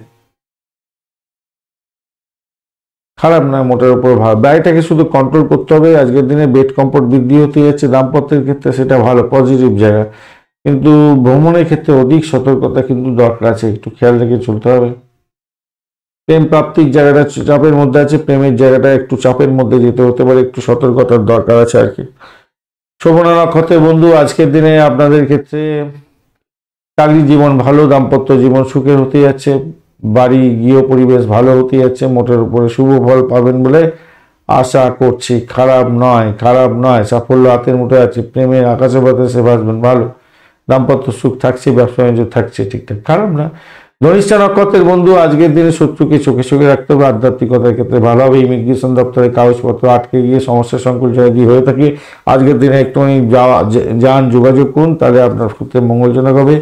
খারাপ নয়, মোটের উপর ভালো। ব্যয়টাকে শুধু কন্ট্রোল করতে হবে। আজকের দিনে বেড কমফোর্ট বৃদ্ধি হতে যাচ্ছে, দাম্পত্যের ক্ষেত্রে সেটা ভালো, পজিটিভ জায়গা, কিন্তু ভ্রমণের ক্ষেত্রে অধিক সতর্কতা কিন্তু দরকার আছে, একটু খেয়াল রেখে চলতে হবে। প্রেম প্রাপ্তির জায়গাটা চাপের মধ্যে আছে, প্রেমের জায়গাটা একটু চাপের মধ্যে যেতে হতে পারে, একটু সতর্কতার দরকার আছে আর কি। শোভনা নক্ষত্রের বন্ধু, আজকের দিনে আপনাদের ক্ষেত্রে চাকরি জীবন ভালো, দাম্পত্য জীবন সুখের হতে যাচ্ছে, বাড়ি গৃহ পরিবেশ ভালো হতে যাচ্ছে, মোটের উপরে শুভ ফল পাবেন বলে আশা করছি খারাপ নয়, খারাপ নয়। সাফল্য হাতের মুঠোয় আছে, প্রেমের আকাশে বাতাসে ভাসবেন, ভালো। দাম্পত্য সুখ থাকছে, ব্যবসা বাণিজ্য থাকছে ঠিকঠাক, খারাপ না। ধনিষ্ঠা নক্ষত্রের বন্ধু আজকের দিনে শত্রুকে চোখে চোখে রাখতে হবে। আধ্যাত্মিকতার ক্ষেত্রে ভালো হবে। ইমিগ্রেশন দপ্তরে কাগজপত্র আটকে গিয়ে সমস্যা সংকুল যদি হয়ে থাকে, আজকের দিনে একটুখানি যান যোগাযোগ করুন, তাহলে আপনার ক্ষেত্রে মঙ্গলজনক হবে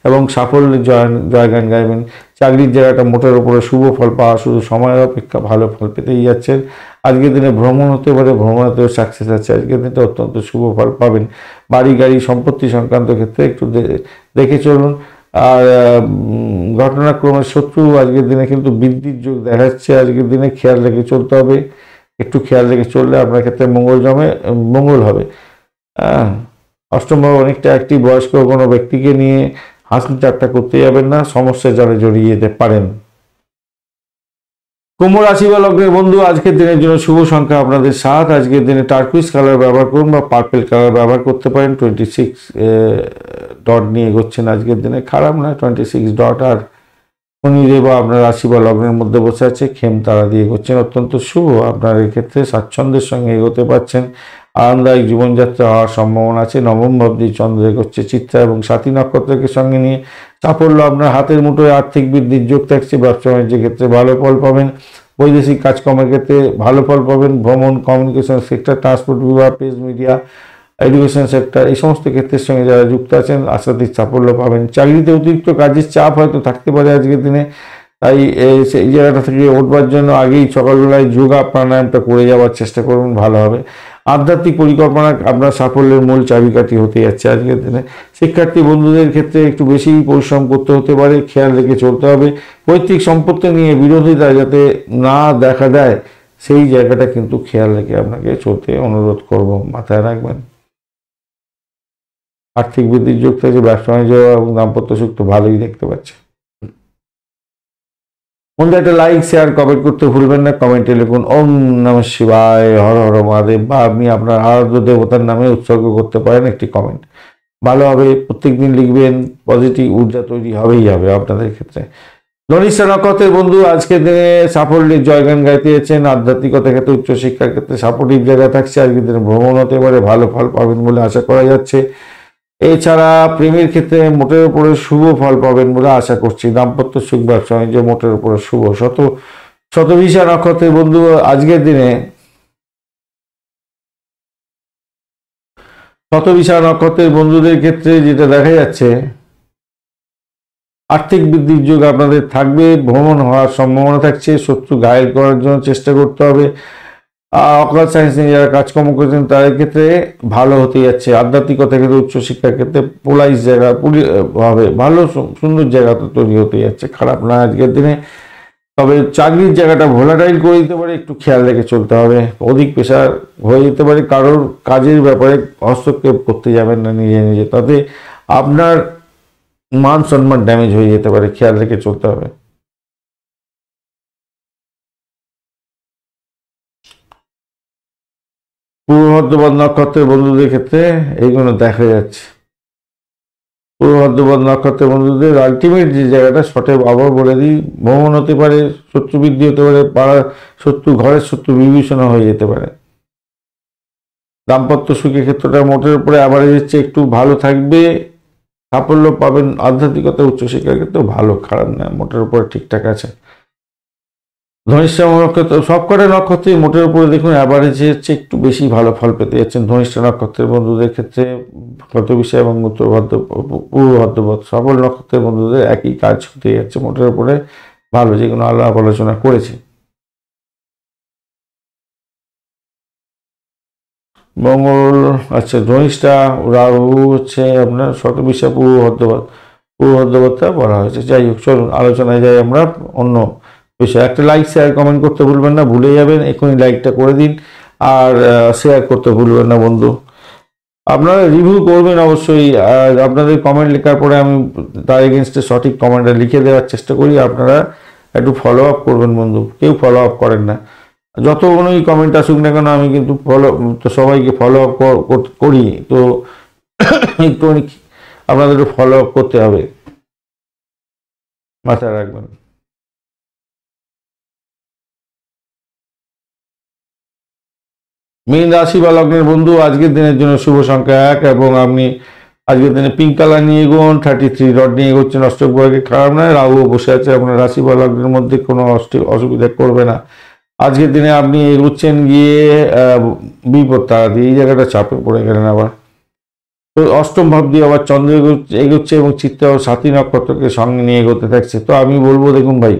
এবং সাফল্যের জয়গান গাইবেন। চাকরির জায়গাটা মোটের উপরে শুভ ফল পাওয়া শুধু সময়ের অপেক্ষা, ভালো ফল পেতেই যাচ্ছেন। আজকের দিনে ভ্রমণ হতে পারে, ভ্রমণেতেও সাকসেস আছে। আজকের দিনটা অত্যন্ত শুভ ফল পাবেন। বাড়ি গাড়ি সম্পত্তি সংক্রান্ত ক্ষেত্রে একটু দেখে চলুন। আর ঘটনাক্রমে শত্রু আজকের দিনে কিন্তু বৃদ্ধির যোগ দেখা যাচ্ছে। আজকের দিনে খেয়াল রেখে চলতে হবে, একটু খেয়াল রেখে চললে আপনার ক্ষেত্রে মঙ্গল হবে। অষ্টম ভাব অনেকটা একটি বয়স্ক কোনো ব্যক্তিকে নিয়ে হাসি ঠাট্টা করতে যাবেন না, সমস্যায় যারা জড়িয়ে যেতে পারেন। কুম্ভ রাশি বা লগ্নের বন্ধু আজকের দিনের জন্য শুভ সংখ্যা আপনাদের 7। আজকের দিনে টার্কুইজ কালার ব্যবহার করুন বা পার্পেল কালার ব্যবহার করতে পারেন। 26 ডট নিয়ে এগোচ্ছেন আজকের দিনে, খারাপ নয়। 26 ডট। আর শনিদেব আপনার রাশি বা লগ্নের মধ্যে বসে আছে, খেম তারা দিয়ে এগোচ্ছেন, অত্যন্ত শুভ। আপনার এক্ষেত্রে স্বাচ্ছন্দ্যের সঙ্গে এগোতে পারছেন, আরামদায়ক জীবনযাত্রা হওয়ার সম্ভাবনা আছে। নবম ভাব দিয়ে চন্দ্র এগোচ্ছে চিত্রা এবং সাথী নক্ষত্রকে সঙ্গে নিয়ে। সাফল্য আপনার হাতের মুঠোয়, আর্থিক বৃদ্ধির যোগ থাকছে। ব্যবসা বাণিজ্যের ক্ষেত্রে ভালো ফল পাবেন। বৈদেশিক কাজকর্মের ক্ষেত্রে ভালো ফল পাবেন। ভ্রমণ, কমিউনিকেশন সেক্টর, ট্রান্সপোর্ট বিভাগ, প্রেস মিডিয়া, এডুকেশন সেক্টর, এই সমস্ত ক্ষেত্রের সঙ্গে যারা যুক্ত আছেন আশাতীত সাফল্য পাবেন। চাকরিতে অতিরিক্ত কাজের চাপ হয়তো থাকতে পারে আজকের দিনে, তাই সেই জায়গাটা থেকে উঠবার জন্য আগেই সকালবেলায় যোগা প্রাণায়ামটা করে যাওয়ার চেষ্টা করুন, ভালো হবে। আধ্যাত্মিক পরিকল্পনা আপনার সাফল্যের মূল চাবিকাঠি হতে যাচ্ছে আজকের দিনে। শিক্ষার্থী বন্ধুদের ক্ষেত্রে একটু বেশি পরিশ্রম করতে হতে পারে, খেয়াল রেখে চলতে হবে। পৈতৃক সম্পত্তি নিয়ে বিরোধিতা যাতে না দেখা দেয়, সেই জায়গাটা কিন্তু খেয়াল রেখে আপনাকে চলতে অনুরোধ করব, মাথায় রাখবেন। আর্থিক বৃদ্ধির যোগ থেকে ব্যবসা বাণিজ্য এবং দাম্পত্য সুখ তো ভালোই দেখতে পাচ্ছে। বন্ধু একটা লাইক শেয়ার কমেন্ট করতে ভুলবেন না। কমেন্টে লিখুন ওম নমঃ শিবায়, হর হর মহাদেব, বা আপনি আপনার আরাধ্য দেবতার নামে উৎসর্গ করতে পারেন একটি কমেন্ট, ভালো হবে। প্রত্যেকদিন লিখবেন, পজিটিভ ঊর্জা তৈরি হবেই হবে আপনাদের ক্ষেত্রে। ধনিষ্ঠা নক্ষত্রের বন্ধু আজকের দিনে সাফল্যের জয়গান গাইতে যাচ্ছেন। আধ্যাত্মিকতার ক্ষেত্রে, উচ্চশিক্ষার ক্ষেত্রে সাপোর্টিভ জায়গা থাকছে। আজকের দিনে ভ্রমণ হতে পারে, ভালো ফল পাবেন বলে আশা করা যাচ্ছে। এছাড়া প্রেমের ক্ষেত্রে মোটের উপরে শুভ ফল পাবেন বলে আশা করছি। দাম্পত্য সুখ, ব্যবসা বাণিজ্য মোটের উপরে শুভ। শতভিষা নক্ষত্রের বন্ধু আজকের দিনে শতভিষা নক্ষত্রের বন্ধুদের ক্ষেত্রে যেটা দেখা যাচ্ছে, আর্থিক বৃদ্ধির যোগ আপনাদের থাকবে। ভ্রমণ হওয়ার সম্ভাবনা থাকছে। শত্রু ঘায়েল করার জন্য চেষ্টা করতে হবে। অকাল সায়েন্স নিয়ে যারা কাজকর্ম করেছেন তাদের ক্ষেত্রে ভালো হতে যাচ্ছে। আধ্যাত্মিকতার ক্ষেত্রে, উচ্চশিক্ষার ক্ষেত্রে পোলাইশ জায়গা হবে, ভালো সুন্দর জায়গা তো তৈরি হতে যাচ্ছে, খারাপ না আজকের দিনে। তবে চাকরির জায়গাটা ভোলাটাইল করে দিতে পারে, একটু খেয়াল রেখে চলতে হবে। অধিক প্রেশার হয়ে যেতে পারে, কারোর কাজের ব্যাপারে হস্তক্ষেপ করতে যাবেন না নিজে নিজে, তাতে আপনার মান সম্মান ড্যামেজ হয়ে যেতে পারে, খেয়াল রেখে চলতে হবে। পূর্ব ভদ্রপদ নক্ষত্রের বন্ধুদের ক্ষেত্রে এইগুলো দেখা যাচ্ছে। পূর্ব ভদ্রপদ নক্ষত্রের বন্ধুদের আলটিমেট যে জায়গাটা শর্টে আবার বলে দিই, ভ্রমণ হতে পারে, শত্রু বৃদ্ধি হতে পারে, পাড়ার শত্রু, ঘরের শত্রু বিভীষণা হয়ে যেতে পারে। দাম্পত্য সুখের ক্ষেত্রটা মোটের উপরে আবার হচ্ছে, একটু ভালো থাকবে, সাফল্য পাবেন। আধ্যাত্মিকতা, উচ্চশিক্ষার ক্ষেত্রেও ভালো, খারাপ না, মোটের উপরে ঠিকঠাক আছে। ধনিষ্ঠা নক্ষত্র সবকটা নক্ষত্রেই মোটের উপরে দেখুন অ্যাভারেজে হচ্ছে একটু বেশি ভালো ফল পেতে যাচ্ছেন। ধনিষ্ঠা নক্ষত্রের বন্ধুদের ক্ষেত্রে শতভিষা এবং পূর্ব ভদ্রপদ সকল নক্ষত্রের বন্ধুদের একই কাজ হতে যাচ্ছে, মোটের উপরে ভালো, যেগুলো আলাপ আলোচনা করেছি। মঙ্গল, আচ্ছা ধনিষ্ঠা, রাহু হচ্ছে আপনার শতভিষা, পূর্ব ভদ্রপদটা বলা হয়েছে। যাই হোক, চলুন আলোচনায় যাই আমরা অন্য বিষয়। একটা লাইক শেয়ার কমেন্ট করতে ভুলবেন না, ভুলে যাবেন, এখনই লাইকটা করে দিন। আর শেয়ার করতে ভুলবেন না বন্ধু। আপনারা রিভিউ করবেন অবশ্যই, আর আপনাদের কমেন্ট লেখার পরে আমি তার এগেনস্টে সঠিক কমেন্টটা লিখে দেওয়ার চেষ্টা করি। আপনারা একটু ফলো আপ করবেন বন্ধু, কেউ ফলো আপ করেন না। যতগুলোই কমেন্ট আসুক না কেন আমি কিন্তু সবাইকে ফলো আপ করি, তো একটু আপনাদের ফলো আপ করতে হবে, মাথায় রাখবেন। মীন রাশি বা লগ্নের বন্ধু, আজকের দিনের জন্য শুভ সংখ্যা 1 এবং আপনি আজকের দিনে পিঙ্ক কালার নিয়ে এগোন। 33 রড নিয়ে এগোচ্ছেন, অষ্টক ভাগে খারাপ নয়। রাহু বসে আছে আপনার রাশি বা লগ্নের মধ্যে, কোনো অসুবিধা করবে না। আজকের দিনে আপনি এগোচ্ছেন গিয়ে বিপদ তারা দিয়ে, এই জায়গাটা চাপে পড়ে গেলেন আবার। তো অষ্টম ভাব দিয়ে আবার চন্দ্র এগোচ্ছে এবং চিত্রা ও সাথী নক্ষত্রকে সঙ্গে নিয়ে এগোতে থাকছে। তো আমি বলবো, দেখুন ভাই,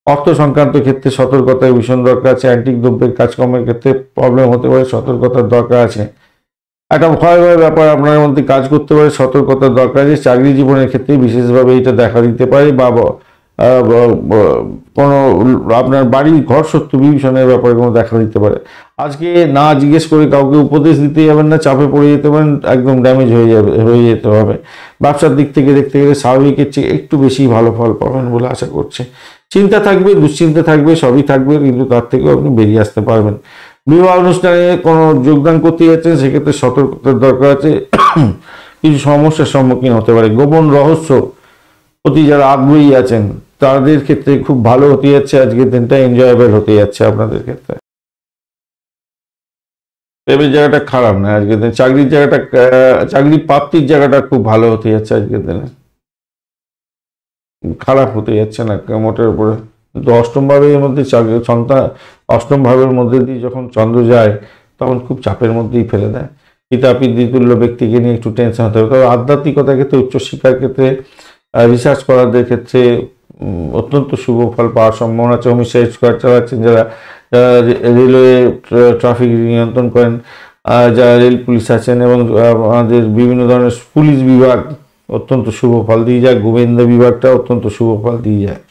অর্থ সংক্রান্ত ক্ষেত্রে সতর্কতার ভীষণ দরকার আছে। অ্যান্টিক দ্রব্যের কাজকর্মের ক্ষেত্রে প্রবলেম হতে পারে, সতর্কতার দরকার আছে। একটা ভয় ভয় ব্যাপার আপনার মধ্যে কাজ করতে পারে, সতর্কতার দরকার আছে। চাকরি জীবনের ক্ষেত্রে বিশেষভাবে এটা দেখা দিতে পারে, বা কোনো আপনার বাড়ি ঘর শত্রু বিভীষণের ব্যাপারে কোনো দেখা দিতে পারে। আজকে না জিজ্ঞেস করে কাউকে উপদেশ দিতে যাবেন না, চাপে পড়ে যেতে পারেন, একদম ড্যামেজ হয়ে যেতে হবে। ব্যবসার দিক থেকে দেখতে গেলে স্বাভাবিকের চেয়ে একটু বেশি ভালো ফল পাবেন বলে আশা করছে। চিন্তা থাকবে, দুশ্চিন্তা থাকবে, সবই থাকবে, কিন্তু তার থেকেও আপনি বেরিয়ে আসতে পারবেন। বিবাহ অনুষ্ঠানে কোনো যোগদান করতে যাচ্ছেন, সেক্ষেত্রে সতর্কতার দরকার আছে। কিছু সমস্যার সম্মুখীন হতে পারে। গোপন রহস্য প্রতি যারা আগ্রহী আছেন তাদের ক্ষেত্রে খুব ভালো হতে যাচ্ছে, আজকের দিনটা এনজয়েবল হতে যাচ্ছে আপনাদের ক্ষেত্রে। প্রেমের জায়গাটা খারাপ না আজকের দিনে। চাকরির জায়গাটা, চাকরি প্রাপ্তির জায়গাটা খুব ভালো হতে যাচ্ছে আজকের দিনে, খারাপ হতে যাচ্ছে না মোটের উপরে। কিন্তু অষ্টম ভাবের মধ্যে অষ্টম ভাবের মধ্যে দিয়ে যখন চন্দ্র যায় তখন খুব চাপের মধ্যেই ফেলে দেয়। পিতা পিতৃতুল্য ব্যক্তিকে নিয়ে একটু টেনশন হতে হবে। তবে আধ্যাত্মিকতার ক্ষেত্রে, উচ্চশিক্ষার ক্ষেত্রে, রিসার্চ করারদের ক্ষেত্রে অত্যন্ত শুভ ফল পাওয়ার সম্ভাবনা আছে। হোমিসাইড স্কোয়াড চালাচ্ছেন যারা, রেলওয়ে ট্রাফিক নিয়ন্ত্রণ করেন, যারা রেল পুলিশ আছেন, এবং আমাদের বিভিন্ন ধরনের পুলিশ বিভাগ অত্যন্ত শুভ ফল দিয়ে যায়। গোয়েন্দা বিভাগটা অত্যন্ত শুভ ফল দিয়ে যায়।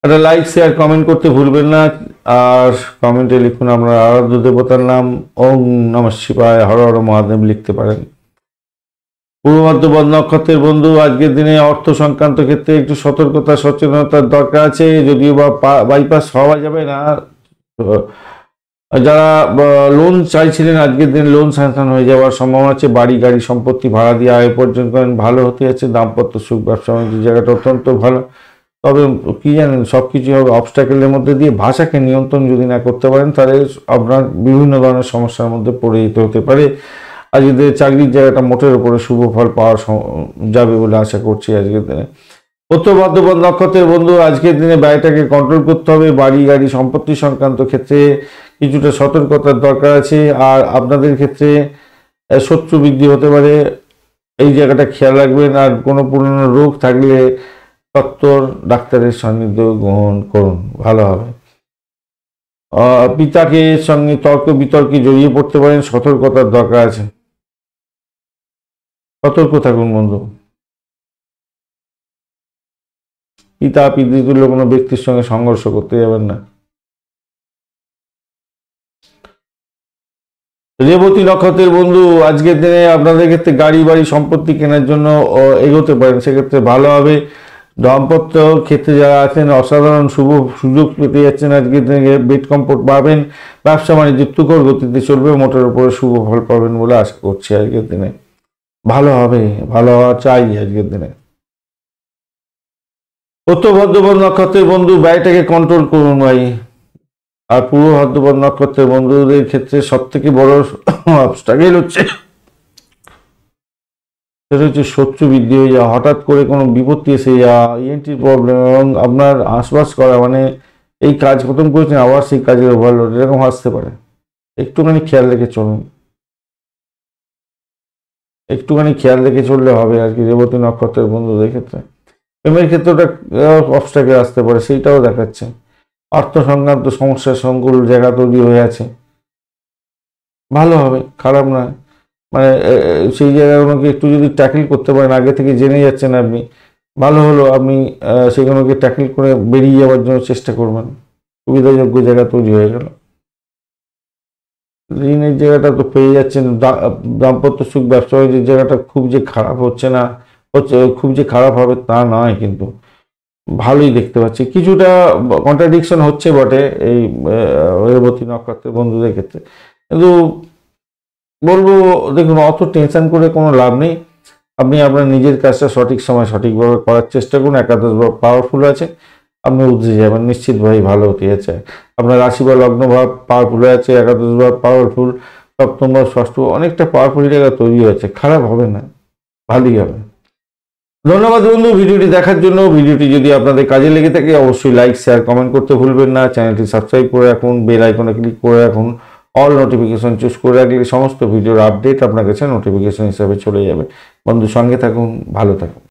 একটা লাইক শেয়ার কমেন্ট করতে ভুলবেন না। আর কমেন্টে লিখুন আপনার আরাধ্য দেবতার নাম। ওম নমঃ শিবায়, হর হর মহাদেব লিখতে পারেন। পূর্ব ভাদ্রপদ নক্ষত্রের বন্ধু, আজকের দিনে অর্থ সংক্রান্ত ক্ষেত্রে একটু সতর্কতা সচেতনতার দরকার আছে, যদিও বা বাইপাস হওয়া যাবে না। যারা লোন চাইছিলেন, আজকের দিনে লোন স্যাংশন হয়ে যাওয়ার সম্ভাবনা আছে। বাড়ি গাড়ি সম্পত্তি ভাড়া দিয়ে আয় উপার্জন করেন, ভালো হতে যাচ্ছে। দাম্পত্য সুখ, ব্যবসা বাণিজ্য জায়গাটা অত্যন্ত ভালো। তবে কি জানেন, সব কিছু হবে অবস্টাকেলের মধ্যে দিয়ে। ভাষাকে নিয়ন্ত্রণ যদি না করতে পারেন, তাহলে আপনার বিভিন্ন ধরনের সমস্যার মধ্যে পড়ে যেতে হতে পারে। আজকের চাকরির জায়গাটা মোটের উপরে শুভ ফল পাওয়া যাবে বলে আশা করছি আজকের দিনে। উত্তর ভাদ্রপদ নক্ষত্রের বন্ধু, আজকের দিনে ব্যয়টাকে কন্ট্রোল করতে হবে। বাড়ি গাড়ি সম্পত্তি সংক্রান্ত ক্ষেত্রে কিছুটা সতর্কতার দরকার আছে। আর আপনাদের ক্ষেত্রে শত্রু বৃদ্ধি হতে পারে, এই জায়গাটা খেয়াল রাখবেন। আর কোনো পুরনো রোগ থাকলে সত্তর ডাক্তারের সান্নিধ্য গ্রহণ করুন, ভালো হবে। পিতাকে সঙ্গে তর্ক বিতর্কে জড়িয়ে পড়তে পারেন, সতর্কতার দরকার আছে, সতর্ক থাকুন বন্ধু। পিতা পিতৃতুল্য কোনো ব্যক্তির সঙ্গে সংঘর্ষ করতে যাবেন না। রেবতী নক্ষত্রের বন্ধু, আজকের দিনে আপনাদের ক্ষেত্রে গাড়ি বাড়ি সম্পত্তি কেনার জন্য এগোতে পারেন, সেক্ষেত্রে ভালো হবে। দাম্পত্য ক্ষেত্রে যারা আছেন অসাধারণ শুভ সুযোগ পেতে যাচ্ছেন, আজকের দিনে বেড কম্পোর্ট পাবেন। ব্যবসা বাণিজ্য তুখর গতিতে চলবে, মোটের উপরে শুভ ফল পাবেন বলে আশা করছি আজকের দিনে। ভালো হবে, ভালো হওয়া চাই আজকের দিনে। উত্তর ভাদ্রপদ নক্ষত্রের বন্ধু, ব্যয়টাকে কন্ট্রোল করুন ভাই। আর পূর্ব ভাদ্রপদ নক্ষত্রের বন্ধুদের ক্ষেত্রে সব থেকে বড় অবস্ট্রাগল হচ্ছে, সেটা হচ্ছে শত্রু বৃদ্ধি হয়ে যাওয়া, হঠাৎ করে কোনো বিপত্তি এসে যাওয়া, ইএনটির প্রবলেম, এবং আপনার আশপাশ করা, মানে এই কাজ খতম করেছেন আবার সেই কাজের ওভারলোড, এরকম আসতে পারে। একটুখানি খেয়াল রেখে চলুন, একটুখানি খেয়াল রেখে চললে হবে আর কি রেবতী নক্ষত্রের বন্ধুদের ক্ষেত্রে। প্রেমের ক্ষেত্রটা অবস্ট্রাগল আসতে পারে, সেইটাও দেখাচ্ছে। অর্থ সংক্রান্ত সমস্যার সংকুল জায়গা তৈরি হয়ে আছে, ভালো হবে, খারাপ নয়। মানে সেই জায়গাগুলোকে একটু যদি ট্যাকেল করতে পারেন, আগে থেকে জেনে যাচ্ছেন আপনি, ভালো হলো। আপনি সেগুলোকে ট্যাকেল করে বেরিয়ে যাওয়ার জন্য চেষ্টা করবেন, সুবিধাযোগ্য জায়গা তৈরি হয়ে গেল। ঋণের জায়গাটা তো পেয়ে যাচ্ছেন। দাম্পত্য সুখ, ব্যবসা বাণিজ্যের জায়গাটা খুব যে খারাপ হচ্ছে না, হচ্ছে খুব যে খারাপ হবে তা নয়, কিন্তু ভালোই দেখতে পাচ্ছি। কিছুটা কন্ট্রাডিকশন হচ্ছে বটে এই রেবতী নক্ষত্রের বন্ধুদের ক্ষেত্রে, কিন্তু বলবো দেখুন, অত টেনশন করে কোনো লাভ নেই। আপনি আপনার নিজের কাজটা সঠিক সময় সঠিকভাবে করার চেষ্টা করুন। একাদশ ভাব পাওয়ারফুল আছে, আপনি উতরে যাবেন, নিশ্চিতভাবেই ভালো হতে যাচ্ছে। আপনার রাশি বা লগ্ন ভাব পাওয়ারফুল আছে, একাদশ ভাব পাওয়ারফুল, সপ্তম ভাব ষষ্ঠ অনেকটা পাওয়ারফুল জায়গা তৈরি হয়েছে, খারাপ হবে না, ভালোই হবে। ধন্যবাদ বন্ধু ভিডিওটি দেখার জন্য। ভিডিওটি যদি আপনাদের কাজে লেগে থাকে অবশ্যই লাইক শেয়ার কমেন্ট করতে ভুলবেন না। চ্যানেলটি সাবস্ক্রাইব করে রাখুন, বেল আইকনে ক্লিক করে রাখুন, অল নোটিফিকেশন চুজ করে রাখলে সমস্ত ভিডিওর আপডেট আপনার কাছে নোটিফিকেশন হিসাবে চলে যাবে। বন্ধু সঙ্গে থাকুন, ভালো থাকুন।